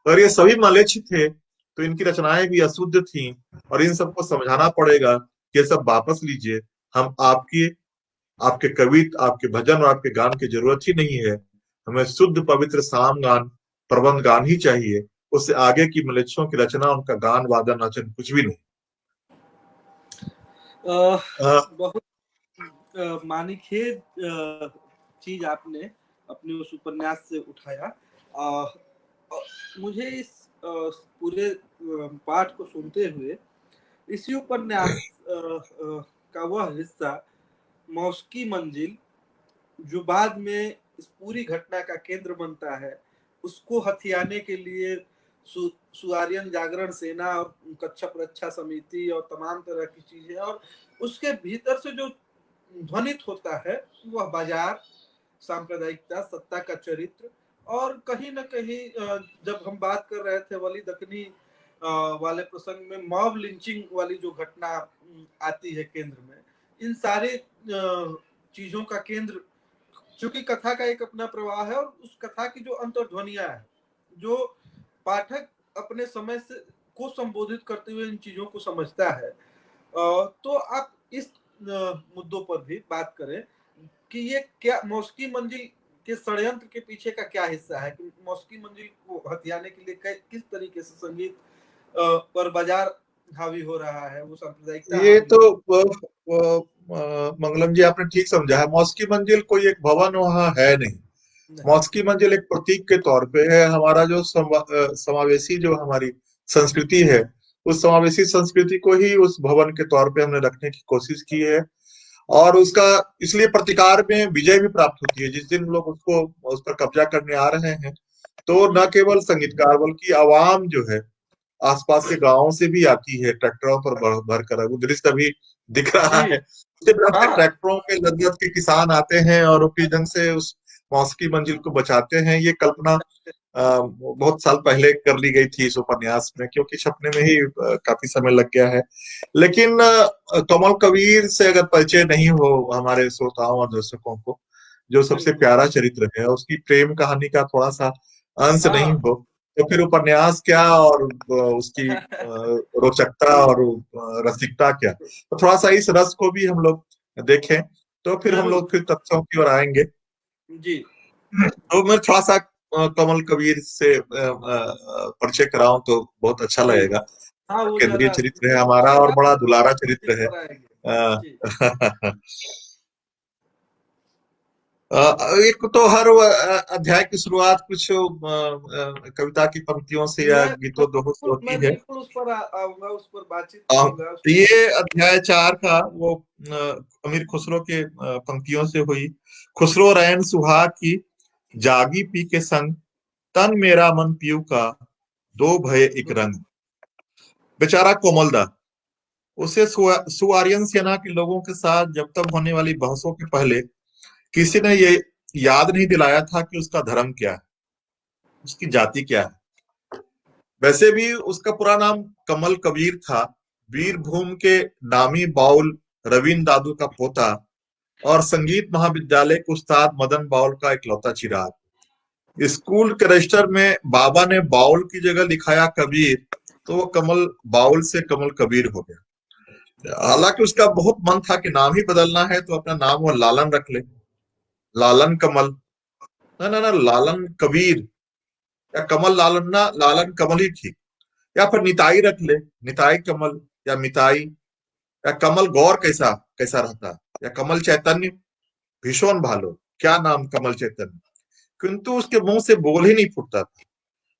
अगर ये सभी मलेच्छ थे तो इनकी रचनाएं भी अशुद्ध थीं, और इन सबको समझाना पड़ेगा कि ये सब वापस लीजिए। हम आपके कविता, आपके भजन और आपके गान की जरूरत ही नहीं है। हमें शुद्ध पवित्र साम गान, प्रबंध गान ही चाहिए। उससे आगे की मलेच्छों की रचना, उनका गान, वादन, नाचन कुछ भी नहीं। बहुत मानीखेज चीज आपने अपने उस उपन्यास से उठाया। मुझे इस पूरे पाठ को सुनते हुए इसी उपन्यास का वह हिस्सा, मौसकी मंजिल, जो बाद में इस पूरी घटना का केंद्र बनता है, उसको हथियाने के लिए सुआरियन जागरण सेना और कच्छप रक्षा समिति और तमाम तरह की चीजें, और उसके भीतर से जो ध्वनित होता है वह बाजार, सांप्रदायिकता, सत्ता का चरित्र, और कहीं ना कहीं जब हम बात कर रहे थे वली दक्कनी वाले प्रसंग में मॉब लिंचिंग वाली जो घटना आती है केंद्र में, इन सारे चीजों का केंद्र, चूंकि कथा का एक अपना प्रवाह है और उस कथा की जो अंतर्ध्वनियां है, जो पाठक अपने समय से को संबोधित करते हुए इन चीजों को समझता है, तो आप इस मुद्दों पर भी बात करें कि ये क्या मौसकी मंजिल के षड्यंत्र के पीछे का क्या हिस्सा है, कि मौसकी मंजिल को हथियाने के लिए किस तरीके से संगीत पर बाजार हावी हो रहा है, वो सांप्रदायिकता। ये तो मंगलम जी आपने ठीक समझा है। मौसकी मंजिल कोई एक भवन वहां है नहीं। मौसकी मंजिल एक प्रतीक के तौर पे है। हमारा जो समावेशी जो हमारी संस्कृति है, उस समावेशी संस्कृति को ही उस भवन के तौर पे हमने रखने की कोशिश की है, और उसका इसलिए प्रतिकार में विजय भी प्राप्त होती है। जिस दिन लोग उस पर कब्जा करने आ रहे हैं, तो न केवल संगीतकार बल्कि आवाम जो है आसपास के गांवों से भी आती है, ट्रैक्टरों पर भर कर। वो दृश्य अभी दिख रहा है। ट्रैक्टरों के लद्दत के किसान आते हैं और उसी ढंग से उस मौसकी मंजिल को बचाते हैं। ये कल्पना बहुत साल पहले कर ली गई थी इस उपन्यास में, क्योंकि छपने में ही काफी समय लग गया है। लेकिन कमल कबीर से अगर परिचय नहीं हो हमारे श्रोताओं और दर्शकों को, जो सबसे प्यारा चरित्र है, उसकी प्रेम कहानी का थोड़ा सा अंश नहीं हो, तो फिर उपन्यास क्या और उसकी रोचकता और रसिकता क्या। तो थोड़ा सा इस रस को भी हम लोग देखें, तो फिर हम लोग फिर तथ्यों की ओर आएंगे जी। तो मैं थोड़ा सा कमल कबीर से परिचय कराऊं तो बहुत अच्छा लगेगा। हाँ, वो केंद्रीय चरित्र है हमारा और बड़ा दुलारा चरित्र है। एक तो हर अध्याय की शुरुआत कुछ कविता की पंक्तियों से या गीतों दोहों से होती है। उस पर आऊंगा, उस पर बातचीत करूंगा। ये अध्याय 4 का वो अमीर खुसरो के पंक्तियों से हुई। खुसरो रैन सुहा की जागी पी के संग, तन मेरा मन पीयू का, दो भय एक रंग। बेचारा कोमलदा, उसे सुआरियन सेना के लोगों के साथ जब तक होने वाली बहसों के पहले किसी ने ये याद नहीं दिलाया था कि उसका धर्म क्या है, उसकी जाति क्या है। वैसे भी उसका पूरा नाम कमल कबीर था, वीरभूम के नामी बाउल रवीन दादू का पोता और संगीत महाविद्यालय के उस्ताद मदन बाउल का इकलौता चिराग। स्कूल के रजिस्टर में बाबा ने बाउल की जगह लिखाया कबीर, तो वो कमल बाउल से कमल कबीर हो गया। हालांकि उसका बहुत मन था कि नाम ही बदलना है तो अपना नाम वो लालन रख ले, लालन कमल। ना ना ना, लालन कबीर या कमल लालन, ना लालन कमल ही ठीक। या फिर निताई रख ले, निताई कमल या मिताई। या कमल गौर कैसा कैसा रहता, या कमल चैतन्य, भीषण भालो। क्या नाम कमल चैतन्य, किंतु उसके मुंह से बोल ही नहीं फूटता था।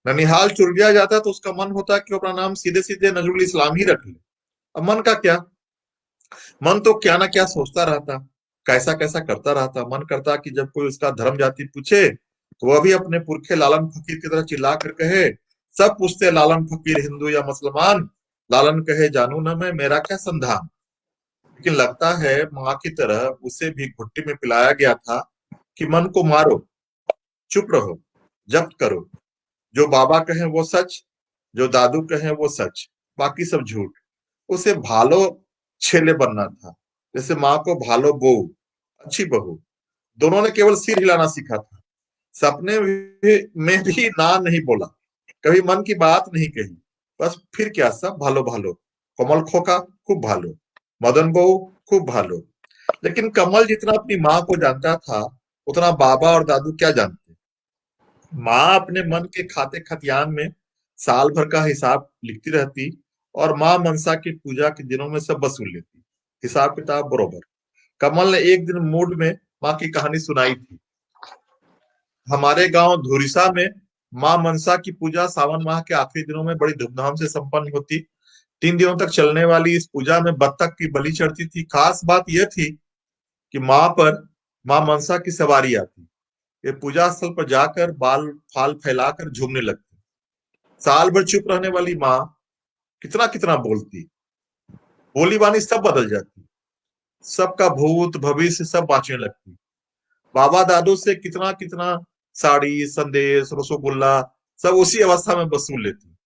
ननिहाल चुर जाता तो उसका मन होता कि वो अपना नाम सीधे सीधे नजरुल इस्लाम ही रख ले। अब मन का क्या, मन तो क्या ना क्या सोचता रहता, कैसा कैसा करता रहता। मन करता कि जब कोई उसका धर्म जाति पूछे तो वह भी अपने पुरखे लालन फकीर की तरह चिल्ला कर कहे। सब पूछते लालन फकीर हिंदू या मुसलमान, लालन कहे जानू न मैं मेरा क्या संधान। लेकिन लगता है माँ की तरह उसे भी घुट्टी में पिलाया गया था कि मन को मारो, चुप रहो, जब्त करो। जो बाबा कहें वो सच, जो दादू कहें वो सच, बाकी सब झूठ। उसे भालो छेले बनना था, जैसे माँ को भालो बहू, अच्छी बहू। दोनों ने केवल सिर हिलाना सीखा था, सपने में भी ना नहीं बोला, कभी मन की बात नहीं कही। बस फिर क्या, सब भालो भालो। कमल खोका खूब भालो, मदन बहू खूब भालो। लेकिन कमल जितना अपनी माँ को जानता था उतना बाबा और दादू क्या जानते। माँ अपने मन के खाते खतियान में साल भर का हिसाब लिखती रहती और माँ मनसा की पूजा के दिनों में सब वसूल लेती, हिसाब किताब बरोबर। कमल ने एक दिन मूड में माँ की कहानी सुनाई थी। हमारे गांव धुरिसा में माँ मनसा की पूजा सावन माह के आखिरी दिनों में बड़ी धूमधाम से संपन्न होती। 3 दिनों तक चलने वाली इस पूजा में बत्तख की बलि चढ़ती थी। खास बात यह थी कि माँ पर माँ मनसा की सवारी आती। ये पूजा स्थल पर जाकर बाल फाल फैलाकर झूमने लगती। साल भर चुप रहने वाली माँ कितना कितना बोलती, बोली बानी सब बदल जाती, सबका भूत भविष्य सब बाँचने लगती। बाबा दादू से कितना कितना साड़ी संदेश रसोगुल्ला सब उसी अवस्था में वसूल लेती।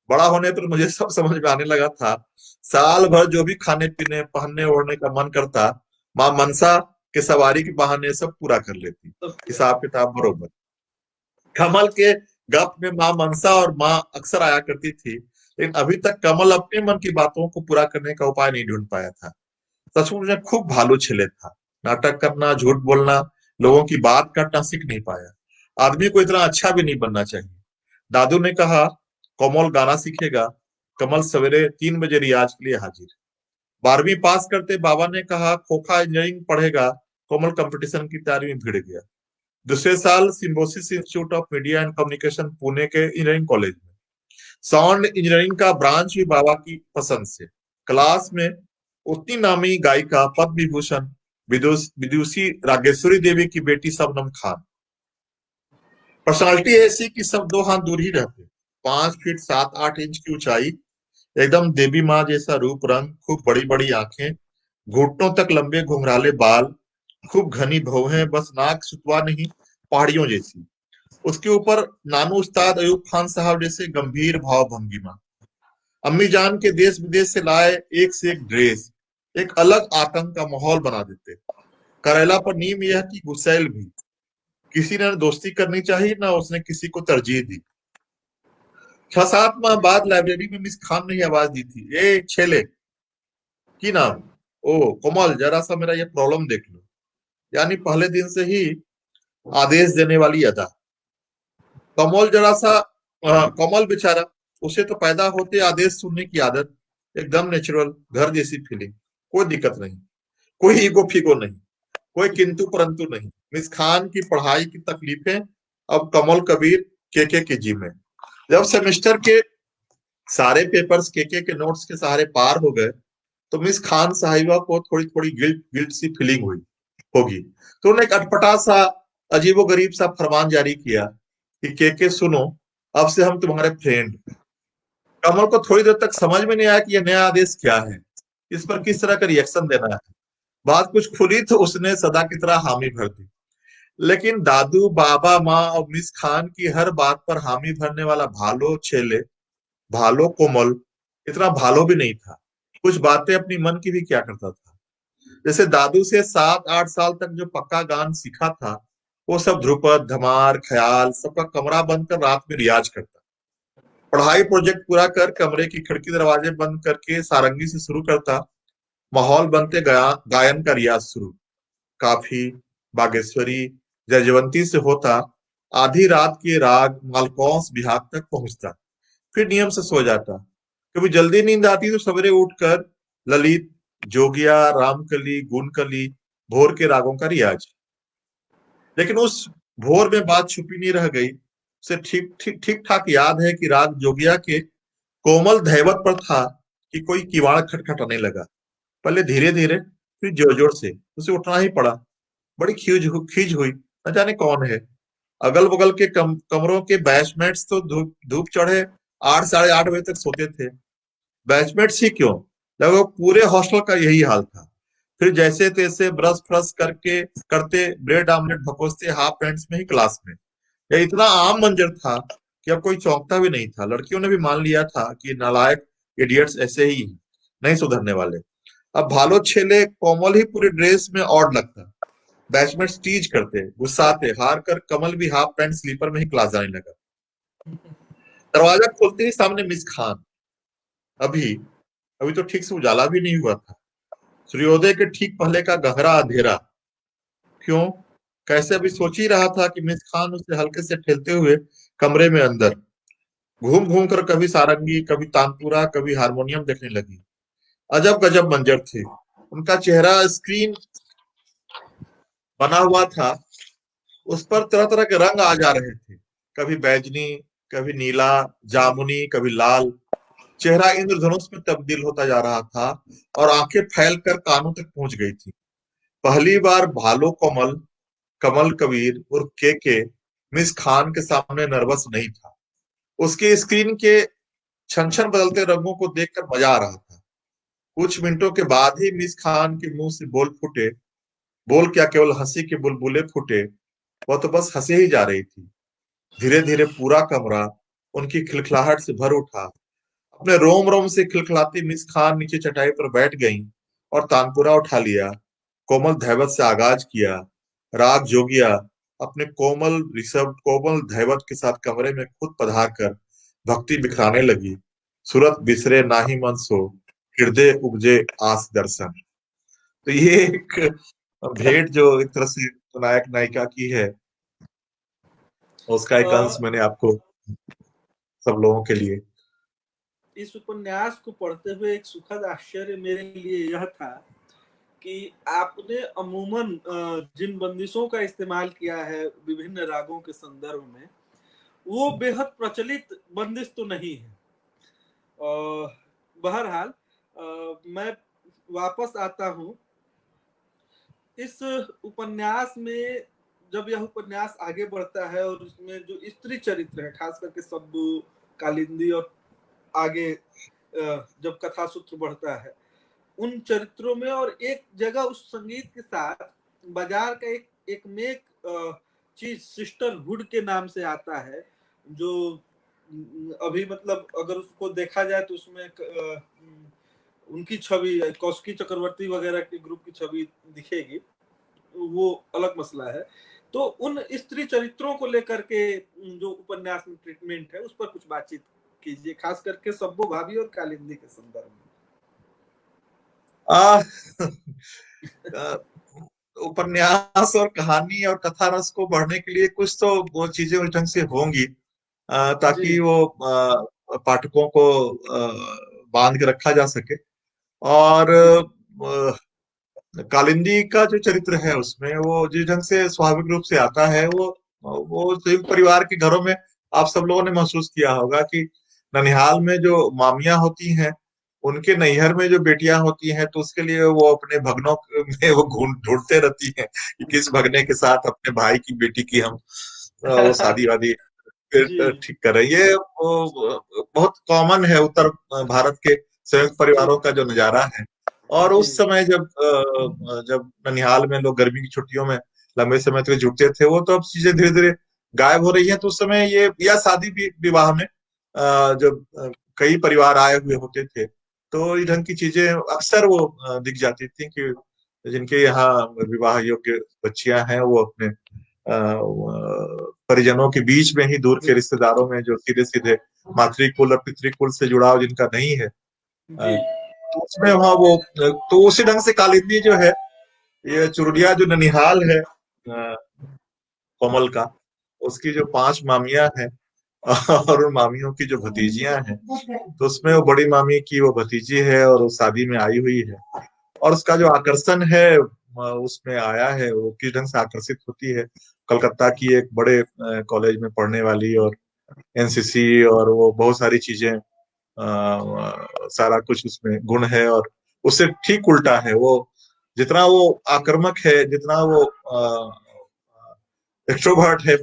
बड़ा होने पर मुझे सब समझ में आने लगा था। साल भर जो भी खाने पीने पहनने ओढ़ने का मन करता, माँ मनसा के सवारी के बहाने सब पूरा कर लेती, हिसाब किताब बरोबर। कमल के गप में माँ मनसा और माँ अक्सर आया करती थी, लेकिन अभी तक कमल अपने मन की बातों को पूरा करने का उपाय नहीं ढूंढ पाया था। सचमुच में खूब भालू छिले था, नाटक करना, झूठ बोलना, लोगों की बात काटना सीख नहीं पाया। आदमी को इतना अच्छा भी नहीं बनना चाहिए। दादू ने कहा कोमल गाना सीखेगा, कमल सवेरे 3 बजे रियाज के लिए हाजिर। 12वीं पास करते बाबा ने कहा खोखा इंजीनियरिंग पढ़ेगा, कोमल कंपटीशन की तैयारी में भिड़ गया। दूसरे साल Symbiosis institute of media and communication Pune के इंजीनियरिंग कॉलेज में साउंड इंजीनियरिंग का ब्रांच भी बाबा की पसंद से। क्लास में उतनी नामी गायिका पद्म विभूषण विदुषी रागेश्वरी देवी की बेटी शबनम खान। पर्सनालिटी ऐसी कि सब 2 हाथ दूर ही रहते। 5 फीट 7-8 इंच की ऊंचाई, एकदम देवी माँ जैसा रूप रंग, खूब बड़ी बड़ी आंखें, घुटनों तक लंबे घुंघराले बाल, खूब घनी भौहें, बस नाक सुतवा नहीं, पहाड़ियों जैसी। उसके ऊपर नानू उस्ताद अयूब खान साहब जैसे गंभीर भाव भंगिमा। अम्मी जान के देश विदेश से लाए एक से एक ड्रेस एक अलग आतंक का माहौल बना देते। करेला पर नीम यह कि गुस्सैल भी, किसी ने दोस्ती करनी चाहिए ना उसने किसी को तरजीह दी। 6-7 माह बाद लाइब्रेरी में मिस खान ने ही आवाज दी थी, ए छेले की नाम, ओ कोमल जरा सा मेरा ये प्रॉब्लम देख लो। यानी पहले दिन से ही आदेश देने वाली अदा। कमल जरा सा कमल बेचारा, उसे तो पैदा होते आदेश सुनने की आदत, एकदम नेचुरल घर जैसी फीलिंग, कोई दिक्कत नहीं, कोई ईगो फीगो नहीं, कोई किंतु परंतु नहीं। मिस खान की पढ़ाई की तकलीफें अब कमल कबीर के जिम्मे। जब सेमेस्टर के सारे पेपर्स के नोट्स के सहारे पार हो गए तो मिस खान साहिबा को थोड़ी थोड़ी गिल्ट गिल्ट सी फीलिंग हुई होगी, तो उन्होंने एक अटपटा सा अजीबो गरीब सा फरमान जारी किया कि के सुनो, अब से हम तुम्हारे फ्रेंड। कमल को थोड़ी देर तक समझ में नहीं आया कि यह नया आदेश क्या है, इस पर किस तरह का रिएक्शन देना है। बात कुछ खुली तो उसने सदा की तरह हामी भर दी। लेकिन दादू बाबा माँ और मिस खान की हर बात पर हामी भरने वाला भालो छेले, भालो कोमल इतना भालो भी नहीं था। कुछ बातें अपनी मन की भी क्या करता था। जैसे दादू से 7-8 साल तक जो पक्का गान सीखा था वो सब ध्रुपद धमार ख्याल सबका कमरा बंद कर रात में रियाज करता। पढ़ाई प्रोजेक्ट पूरा कर कमरे की खिड़की दरवाजे बंद करके सारंगी से शुरू करता। माहौल बनते गायन का रियाज शुरू। काफी, बागेश्वरी, जयजवंती से होता आधी रात के राग मालकौंस बिहाग तक पहुंचता, फिर नियम से सो जाता। कभी जल्दी नींद आती तो सवेरे उठकर ललित, जोगिया, रामकली, गुणकली, भोर के रागों का रियाज। लेकिन उस भोर में बात छुपी नहीं रह गई। उसे ठीक ठाक याद है कि राग जोगिया के कोमल धैवत पर था कि कोई किवाड़ खटखटाने लगा। पहले धीरे धीरे, फिर जोर जोर से उसे उठना ही पड़ा। बड़ी खीज हुई, न जाने कौन है। अगल बगल के कमरों के बैचमेट्स तो धूप धूप चढ़े 8 साढ़े 8 बजे तक सोते थे। बैचमेट्स ही क्यों, लगभग पूरे हॉस्टल का यही हाल था। फिर जैसे तैसे ब्रश फ्रश करके करते ब्रेड आमलेट भकोसते हाफ पैंट्स में ही क्लास में। यह इतना आम मंजर था कि अब कोई चौंकता भी नहीं था। लड़कियों ने भी मान लिया था कि नालायक इडियट्स ऐसे ही हैं, नहीं सुधरने वाले। अब भालो छेले कोमल ही पूरे ड्रेस में ऑड लगता। बैचमेट्स टीज करते, गुस्साते, हार कर कमल भी हाफ पैंट स्लीपर में ही क्लास जाने लगा। दरवाजा खोलते ही सामने मिस खान। अभी अभी तो ठीक से उजाला भी नहीं हुआ था। सूर्योदय के ठीक पहले का गहरा अंधेरा। क्यों, कैसे अभी सोच ही रहा था कि मिस खान उसे हल्के से ठेलते हुए कमरे में अंदर घूम घूम कर कभी सारंगी, कभी तानपुरा, कभी हारमोनियम देखने लगी। अजब गजब मंजर थे। उनका चेहरा स्क्रीन बना हुआ था, उस पर तरह तरह के रंग आ जा रहे थे। कभी बैजनी, कभी नीला, जामुनी, कभी लाल। चेहरा इंद्रधनुष में तब्दील होता जा रहा था और आंखें फैल कर कानों तक पहुंच गई थी। पहली बार भालो कमल कमल कबीर और के मिस खान के सामने नर्वस नहीं था। उसके स्क्रीन के छन छन बदलते रंगों को देखकर मजा आ रहा था। कुछ मिनटों के बाद ही मिस खान के मुंह से बोल क्या, केवल हंसी के बुलबुले फूटे। वह तो बस हंसे ही जा रही थी। धीरे धीरे पूरा कमरा उनकी खिलखिलाहट से भर उठा। अपने रोम रोम से खिलखिलाती मिस खान नीचे चटाई पर बैठ गईं और तानपुरा उठा लिया। कोमल धैवत से आगाज किया। राग जोगिया अपने कोमल धैवत के साथ कमरे में खुद पधार कर भक्ति बिखराने लगी। सूरत बिसरे नाही मन सो, हृदय उपजे आस दर्शन। तो ये एक भेंट जो एक तरह से नायक नायिका की है, उसका एक अंश मैंने आपको सब लोगों के लिए। इस उपन्यास को पढ़ते हुए एक सुखद आश्चर्य मेरे लिए यह था कि आपने अमूमन जिन बंदिशों का इस्तेमाल किया है विभिन्न रागों के संदर्भ में, वो बेहद प्रचलित बंदिश तो नहीं है। बहरहाल मैं वापस आता हूँ इस उपन्यास में। जब यह उपन्यास आगे बढ़ता है और उसमें जो स्त्री चरित्र है, खास करके सब्बू, कालिंदी और आगे जब कथा सूत्र बढ़ता है उन चरित्रों में, और एक जगह उस संगीत के साथ बाजार का एक मेक चीज सिस्टरहुड के नाम से आता है, जो अभी मतलब अगर उसको देखा जाए तो उसमें उनकी छवि कौशिकी चक्रवर्ती वगैरह के ग्रुप की छवि दिखेगी, वो अलग मसला है। तो उन स्त्री चरित्रों को लेकर के जो उपन्यास में ट्रीटमेंट है उस पर कुछ बातचीत कीजिए, खास करके सब्बू भाभी और कालिंदी के संदर्भ में। उपन्यास और कहानी और कथा रस को बढ़ने के लिए कुछ तो वो चीजें उस ढंग से होंगी ताकि वो पाठकों को बांध के रखा जा सके। और कालिंदी का जो चरित्र है उसमें वो जिस ढंग से स्वाभाविक रूप से आता है, वो संयुक्त परिवार के घरों में आप सब लोगों ने महसूस किया होगा कि ननिहाल में जो मामियां होती हैं उनके नैहर में जो बेटियां होती हैं तो उसके लिए वो अपने भगनों में वो ढूंढते रहती हैं कि किस भगने के साथ अपने भाई की बेटी की हम वो शादी वादी ठीक कर रहे। ये बहुत कॉमन है उत्तर भारत के संयुक्त परिवारों का जो नजारा है। और उस समय जब ननिहाल में लोग गर्मी की छुट्टियों में लंबे समय तक जुटते थे, वो तो अब चीजें धीरे धीरे गायब हो रही हैं। तो उस समय ये या शादी विवाह में जब कई परिवार आए हुए होते थे तो इस ढंग की चीजें अक्सर वो दिख जाती थी कि जिनके यहाँ विवाह योग्य बच्चियां हैं वो अपने परिजनों के बीच में ही, दूर के रिश्तेदारों में जो सीधे सीधे मातृकुल और पितृकुल से जुड़ाव जिनका नहीं है, तो उसमें वहाँ वो तो उसी ढंग से कालिंदी जो है, ये चुरुलिया जो ननिहाल है कोमल का, उसकी जो 5 मामियां हैं और उन मामियों की जो भतीजियां हैं, तो उसमें वो बड़ी मामी की वो भतीजी है और वो शादी में आई हुई है, और उसका जो आकर्षण है उसमें आया है, वो किस ढंग से आकर्षित होती है। कलकत्ता की एक बड़े कॉलेज में पढ़ने वाली, और एनसीसी और वो बहुत सारी चीजें, सारा कुछ उसमें गुण है, और उससे ठीक उल्टा है वो। जितना वो आक्रामक है, जितना वो एक्सट्रोवर्ट है,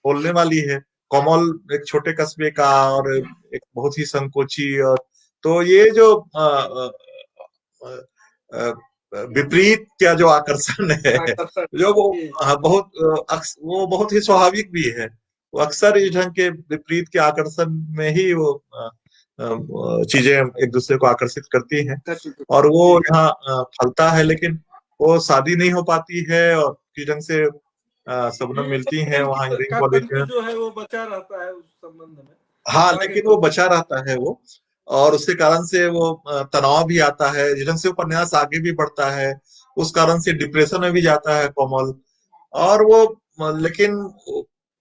बोलने वाली है, कोमल एक छोटे कस्बे का और एक बहुत ही संकोची, और तो ये जो अ, विपरीत क्या जो आकर्षण है, आकर्षण जो वो ये बहुत वो बहुत ही स्वाभाविक भी है। वो अक्सर इस ढंग के विपरीत के आकर्षण में ही वो चीजें एक दूसरे को आकर्षित करती हैं, खचित और वो जी यहाँ फलता है, लेकिन वो शादी नहीं हो पाती है, और किस ढंग से सबनम मिलती हैं प्रेम वहाँ इंजीनियरिंग का कॉलेज तंतु में। जो है वो बचा रहता है उस संबंध में। हाँ, आगे लेकिन वो तो बचा रहता है वो, और उसके कारण से वो तनाव भी आता है, जिस ढंग से उपन्यास आगे भी बढ़ता है, उस कारण से डिप्रेशन में भी जाता है कोमल। और वो लेकिन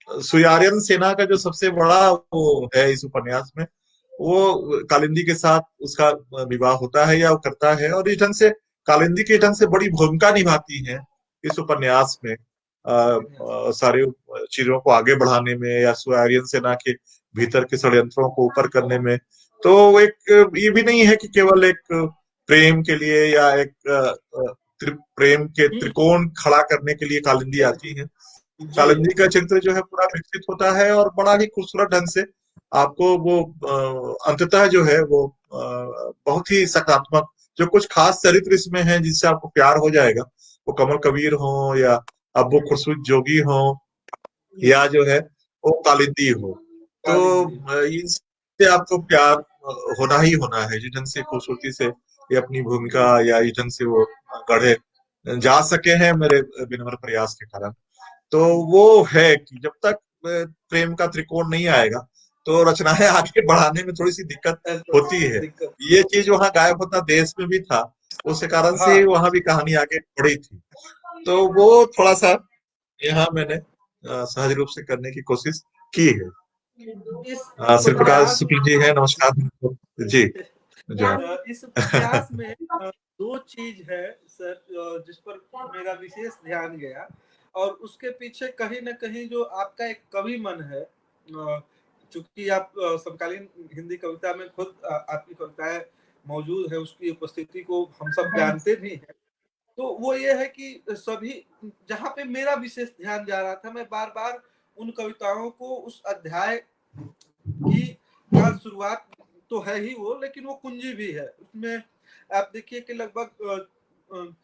सुयार्यन सेना का जो सबसे बड़ा वो है इस उपन्यास में, वो कालिंदी के साथ उसका विवाह होता है या वो करता है, और इस ढंग से कालिंदी के ढंग से बड़ी भूमिका निभाती है इस उपन्यास में, सारी चीजों को आगे बढ़ाने में या सुयार्यन सेना के भीतर के षड्यंत्रों को ऊपर करने में। तो एक ये भी नहीं है कि केवल एक प्रेम के लिए या एक प्रेम के त्रिकोण खड़ा करने के लिए कालिंदी आती है। जी कालिंदी का चरित्र जो है पूरा विकसित होता है, और बड़ा ही खूबसूरत ढंग से आपको वो अंततः जो है वो बहुत ही सकारात्मक, जो कुछ खास चरित्र इसमें हैं जिससे आपको प्यार हो जाएगा, वो कमल कबीर हो या अब्बू खुर्शीद जोगी हो या जो है वो कालिंदी हो, तो कालिंदी इनसे आपको प्यार होना ही होना है, जिस ढंग से खूबसूरती से ये अपनी भूमिका या इस ढंग से वो गढ़े जा सके हैं मेरे विनम्र प्रयास के कारण। तो वो है कि जब तक प्रेम का त्रिकोण नहीं आएगा, तो रचनाएं आगे बढ़ाने में थोड़ी सी दिक्कत ऐसा होती है। दिक्कत ये चीज वहां गायब होता देश में भी था, उस कारण से हाँ वहां भी कहानी आगे बढ़ी थी। तो वो थोड़ा सा यहाँ मैंने सहज रूप से करने की कोशिश की है। इस श्री प्रकाश उपन्यास शुक्ल जी है, नमस्कार जी। जो है इस उपन्यास में दो चीज है सर, जिस पर मेरा विशेष ध्यान गया, और उसके पीछे कहीं ना कहीं जो आपका एक कवि मन है, चूंकि आप समकालीन हिंदी कविता में खुद आपकी कविताएं मौजूद है, उसकी उपस्थिति को हम सब जानते भी हैं। तो वो ये है कि सभी, जहाँ पे मेरा विशेष ध्यान जा रहा था, मैं बार बार उन कविताओं को उस अध्याय की का शुरुआत तो है ही वो, लेकिन वो कुंजी भी है उसमें। आप देखिए कि लगभग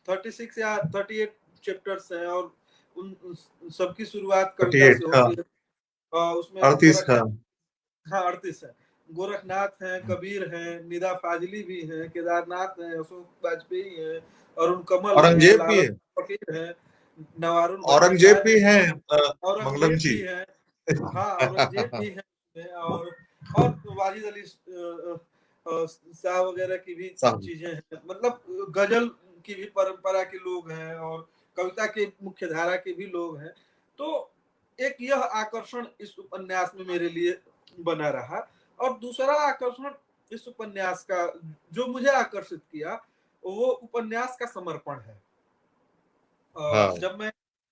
36 या 38 चैप्टर्स हैं, और उन सबकी शुरुआत कविता से 38, हाँ होती है। उसमें 38, हाँ गोरखनाथ, हाँ 38 है। गोरखनाथ हैं, कबीर हैं, निदा फाजली भी हैं, केदारनाथ हैं, अशोक वाजपेयी हैं, अरुण कमल हैं, औरंगजेब भी लाला है, फकीर हैं, नवारुण औरंगजेब भट्टाचार्य भी हैं, हैं, मंगलम औरंगजेब जी। भी हैं। हाँ औरंगजेब भी हैं उसमें, और वाजिद अली शाह वगैरह की भी साहब, चीजें हैं, मतलब गजल की भी परंपरा के लोग हैं, और कविता के मुख्य धारा के भी लोग हैं। तो एक यह आकर्षण इस उपन्यास में मेरे लिए बना रहा, और दूसरा आकर्षण इस उपन्यास का जो मुझे आकर्षित किया, वो उपन्यास का समर्पण है। हाँ जब मैं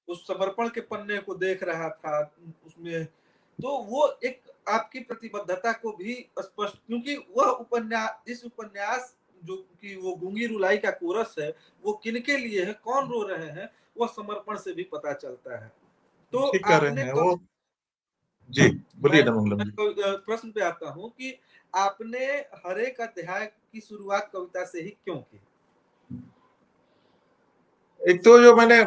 उस समर्पण के पन्ने को देख रहा था उसमें, तो वो एक आपकी प्रतिबद्धता को भी स्पष्ट, क्योंकि वह उपन्यास, इस उपन्यास जो कि वो गूंगी रुलाई का कोरस है, वो किनके लिए है, कौन रो रहे हैं, वह समर्पण से भी पता चलता है। तो ठीक कह रहे आपने हैं कब, वो। जी, मैं बोलिए ना मंगलम जी। प्रश्न पे आता हूँ कि आपने हर एक अध्याय की शुरुआत कविता से ही क्यों की? एक तो जो मैंने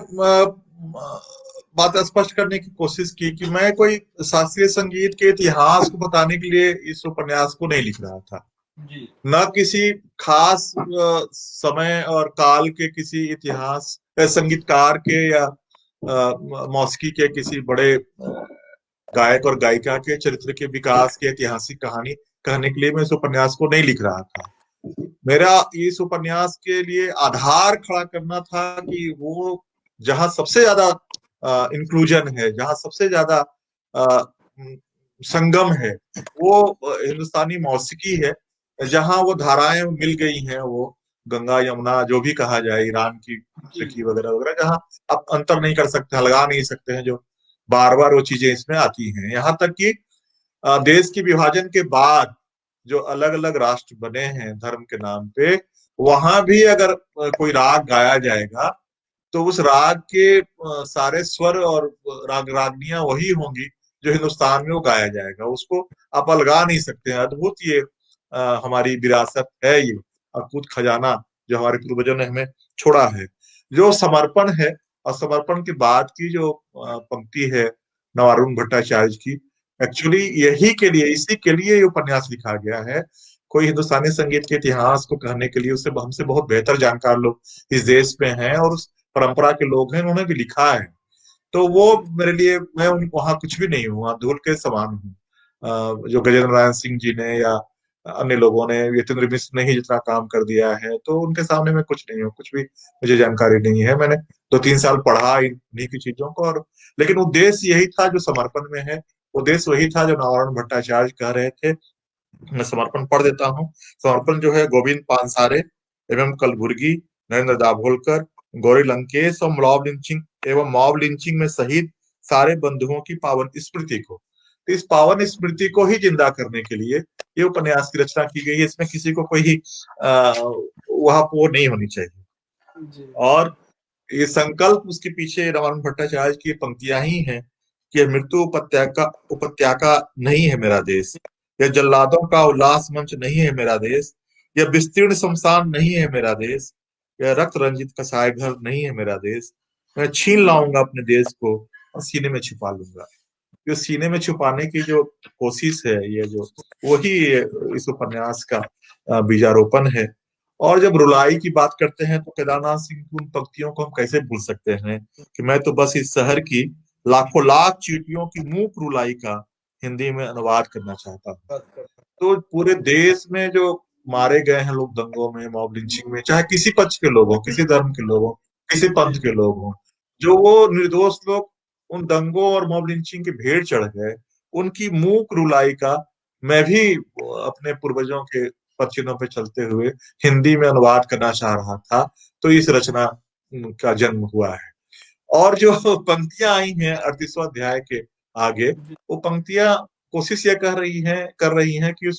बात स्पष्ट करने की कोशिश की कि मैं कोई शास्त्रीय संगीत के इतिहास को बताने के लिए इस उपन्यास को नहीं लिख रहा था, जी न किसी खास समय और काल के किसी इतिहास संगीतकार के या मौसीकी के किसी बड़े गायक और गायिका के चरित्र के विकास की ऐतिहासिक कहानी कहने के लिए मैं इस उपन्यास को नहीं लिख रहा था। मेरा इस उपन्यास के लिए आधार खड़ा करना था कि वो जहां सबसे ज्यादा इंक्लूजन है, जहां सबसे ज्यादा अ, संगम है, वो हिंदुस्तानी मौसीकी है, जहां वो धाराएं मिल गई हैं, वो गंगा यमुना जो भी कहा जाए, ईरान की जी की वगैरह वगैरह, जहां आप अंतर नहीं कर सकते, लगा नहीं सकते हैं, जो बार बार वो चीजें इसमें आती हैं। यहाँ तक कि देश की विभाजन के बाद जो अलग अलग राष्ट्र बने हैं धर्म के नाम पे, वहां भी अगर कोई राग गाया जाएगा तो उस राग के सारे स्वर और राग रागनियां वही होंगी जो हिंदुस्तान में वो गाया जाएगा। उसको आप अलगा नहीं सकते हैं। अद्भुत ये हमारी विरासत है, ये अकूत खजाना जो हमारे पूर्वजों ने हमें छोड़ा है। जो समर्पण है, और समर्पण के बाद की जो पंक्ति है नवारुण भट्टाचार्य की, एक्चुअली यही के लिए, इसी के लिए ये उपन्यास लिखा गया है। कोई हिंदुस्तानी संगीत के इतिहास को कहने के लिए उससे हमसे बहुत बेहतर जानकार लोग इस देश में हैं, और उस परंपरा के लोग हैं, उन्होंने भी लिखा है। तो वो मेरे लिए, मैं वहां कुछ भी नहीं हूँ, वहां धूल के समान हूँ। जो गजेंद्र नारायण सिंह जी ने या अन्य लोगों ने, यतीन्द्र मिश्र ने ही जितना काम कर दिया है, तो उनके सामने मैं कुछ नहीं हूँ, कुछ भी मुझे जानकारी नहीं है। मैंने 2-3 साल पढ़ा इन्हीं की चीजों को, और लेकिन उद्देश्य यही था जो समर्पण में है, उद्देश्य वही था जो नारायण भट्टाचार्य कह रहे थे। मैं समर्पण पढ़ देता हूँ। समर्पण जो है गोविंद पानसारे एवं कलबुर्गी, नरेंद्र दाभोलकर, गौरी लंकेश और मॉब लिंचिंग में शहीद सारे बंधुओं की पावन स्मृति को, तो इस पावन स्मृति को ही जिंदा करने के लिए ये उपन्यास की रचना की गई है। इसमें किसी को कोई वहां वो नहीं होनी चाहिए। जी और ये संकल्प उसके पीछे रामानंद भट्टाचार्य की पंक्तियां ही हैं कि मृत्यु उपत्यका उपत्यका नहीं है मेरा देश, यह जल्लादों का उल्लास मंच नहीं है मेरा देश, यह विस्तीर्ण शमशान नहीं है मेरा देश, यह रक्त रंजित कसाई घर नहीं है मेरा देश। मैं छीन लाऊंगा अपने देश को और सीने में छिपा लूंगा। जो सीने में छुपाने की जो कोशिश है, ये जो वही इस उपन्यास का बीजारोपण है। और जब रुलाई की बात करते हैं तो केदारनाथ सिंह की उन पंक्तियों को हम कैसे भूल सकते हैं कि मैं तो बस इस शहर की लाखों लाख चींटियों की मूक रुलाई का हिंदी में अनुवाद करना चाहता हूँ। बात करता तो पूरे देश में जो मारे गए हैं लोग दंगों में, मॉब लिंचिंग में, चाहे किसी पक्ष के लोग हों, किसी धर्म के लोग हों, किसी जी पंथ के लोग हों, जो वो निर्दोष लोग उन दंगों और मॉब लिंचिंग की भेंट चढ़ गए, उनकी मूक रुलाई का मैं भी अपने पूर्वजों के पद चिन्हों पे चलते हुए हिंदी में अनुवाद करना चाह रहा था। तो इस रचना का जन्म हुआ है। और जो पंक्तियां आई हैं 38वां अध्याय के आगे, वो पंक्तियां कोशिश ये कर रही हैं कि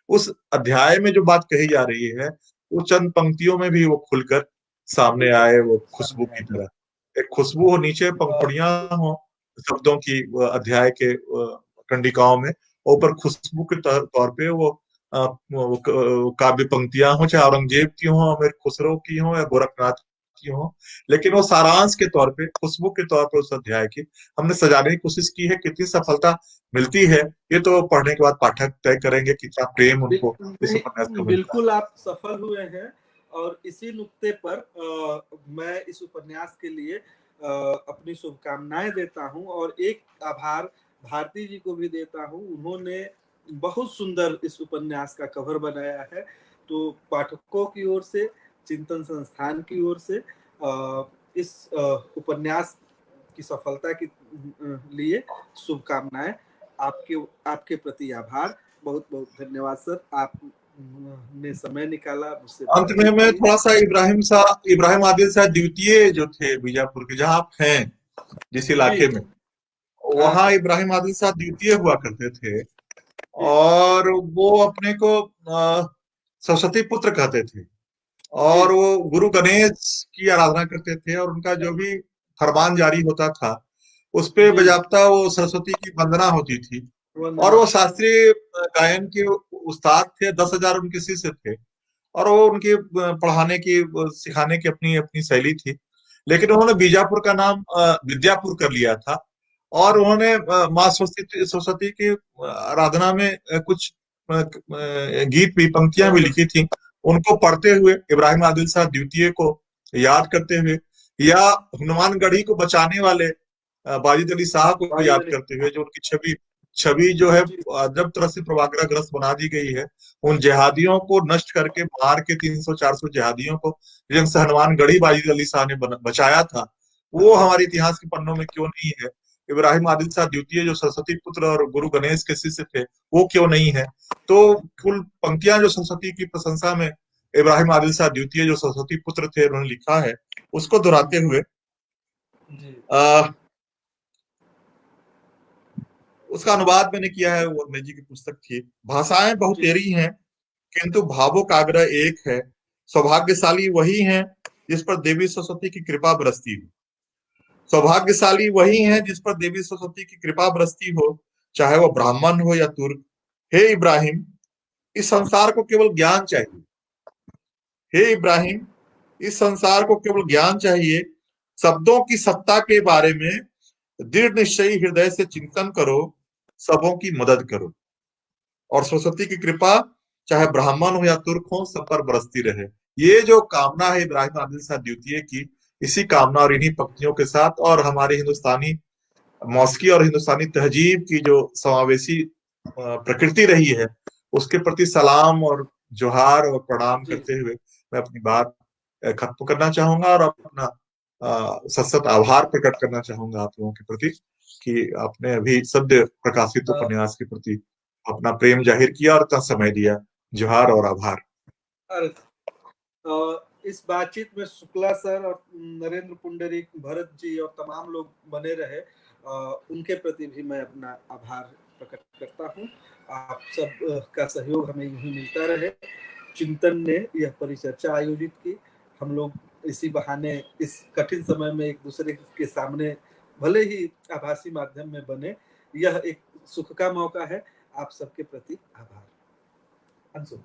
उस अध्याय में जो बात कही जा रही है वो चंद पंक्तियों में भी वो खुलकर सामने आए, वो खुशबू सामने की आए। तरह एक खुशबू हो, नीचे अ, पंखुड़ियां हो शब्दों की, वो अध्याय के कंडिकाओं में, और ऊपर खुशबू के तौर पे वो काव्य पंक्तियां हो, चाहे औरंगजेब की हो, अमीर खुसरो की हो, या गोरखनाथ की हो, लेकिन वो सारांश के तौर पे, खुशबू के तौर पे उस अध्याय की हमने सजाने की कोशिश की है। कितनी सफलता मिलती है ये तो पढ़ने के बाद पाठक तय करेंगे, कितना प्रेम उनको इस उपन्यास का मिलता है। बिल्कुल आप सफल हुए हैं। और इसी नुक्ते पर मैं इस उपन्यास के लिए अपनी शुभकामनाएं देता हूं, और एक आभार भारती जी को भी देता हूं। उन्होंने बहुत सुंदर इस उपन्यास का कवर बनाया है। तो पाठकों की ओर से, चिंतन संस्थान की ओर से इस उपन्यास की सफलता के लिए शुभकामनाएं। आपके आपके प्रति आभार। बहुत बहुत धन्यवाद सर, आप ने समय निकाला, मुझसे अंत में बातचीत मैं की। थोड़ा सा इब्राहिम आदिल शाह द्वितीय जो थे बीजापुर के, जहाँ आप हैं जिस जी इलाके में, जी। हाँ वहाँ हाँ। इब्राहिम आदिल शाह द्वितीय हुआ करते थे। जी और वो अपने को सरस्वती पुत्र कहते थे, जी। और वो गुरु गणेश की आराधना करते थे, और उनका जो भी फरमान जारी होता था उस पे जी बजाबता वो सरस्वती की वंदना होती थी। और वंदना वो होती। शास्त्रीय गायन के उस्ताद थे, 10,000 उनके शिष्य थे, और वो उनकी पढ़ाने की, सिखाने की अपनी अपनी शैली थी। लेकिन उन्होंने बीजापुर का नाम विद्यापुर कर लिया था, और उन्होंने माँ सरस्वती सरस्वती की आराधना में कुछ गीत भी, पंक्तियां भी लिखी थी। उनको पढ़ते हुए, इब्राहिम आदिल शाह द्वितीय को याद करते हुए, या हनुमानगढ़ी को बचाने वाले बाजिद अली शाह को वाजिद याद अली। करते हुए, जो उनकी छवि छवि जो है जी अजब तरह से प्रभाग्रस्त बना दी गई है। उन जिहादियों को नष्ट करके मार के 300-400 जिहादियों को जिनसे हनुमान गढ़ी बाजी अली शाह ने बचाया था, वो हमारे इतिहास के पन्नों में क्यों नहीं है? इब्राहिम आदिल शाह द्वितीय जो सरस्वती पुत्र और गुरु गणेश के शिष्य थे, वो क्यों नहीं है? तो कुल पंक्तियां जो सरस्वती की प्रशंसा में इब्राहिम आदिल शाह द्वितीय जो सरस्वती पुत्र थे उन्होंने लिखा है, उसको दोहराते हुए जी उसका अनुवाद मैंने किया है, वो अंग्रेजी की पुस्तक थी। भाषाएं जी बहुतेरी हैं किंतु भावों का आग्रह एक है। सौभाग्यशाली वही है जिस पर देवी सरस्वती की कृपा बरसती हो। सौभाग्यशाली वही है जिस पर देवी सरस्वती की कृपा बरसती हो, चाहे वो ब्राह्मण हो या तुर्क। हे इब्राहिम, इस संसार को केवल ज्ञान चाहिए। हे इब्राहिम, इस संसार को केवल ज्ञान चाहिए। शब्दों की सत्ता के बारे में दृढ़ निश्चयी हृदय से चिंतन करो, सबों की मदद करो, और सरस्वती की कृपा चाहे ब्राह्मण हो या तुर्क हो सब पर बरसती रहे। ये जो कामना है इब्राहिम आदिल शाह द्वितीय की, इसी कामना और इन्हीं पंक्तियों के साथ और हमारे हिंदुस्तानी मौसीकी और हिंदुस्तानी तहजीब की जो समावेशी प्रकृति रही है, उसके प्रति सलाम और जोहार और प्रणाम जी करते हुए मैं अपनी बात खत्म करना चाहूंगा और अपना सशक्त आभार प्रकट करना चाहूंगा आप लोगों के प्रति कि आपने अभी सद्य प्रकाशित अ, उपन्यास के प्रति अपना प्रेम जाहिर किया और इतना समय दिया। जोहार और आभार। अरे इस बातचीत में शुक्ला सर और नरेंद्र पुंडरीक, भरत जी और तमाम लोग बने रहे, उनके प्रति भी मैं अपना आभार प्रकट करता हूँ। आप सब का सहयोग हमें यूं ही मिलता रहे। चिंतन ने यह परिचर्चा आयोजित की। हम लोग इसी बहाने इस कठिन समय में एक दूसरे के सामने भले ही आभासी माध्यम में बने, यह एक सुख का मौका है। आप सबके प्रति आभार। अंशु।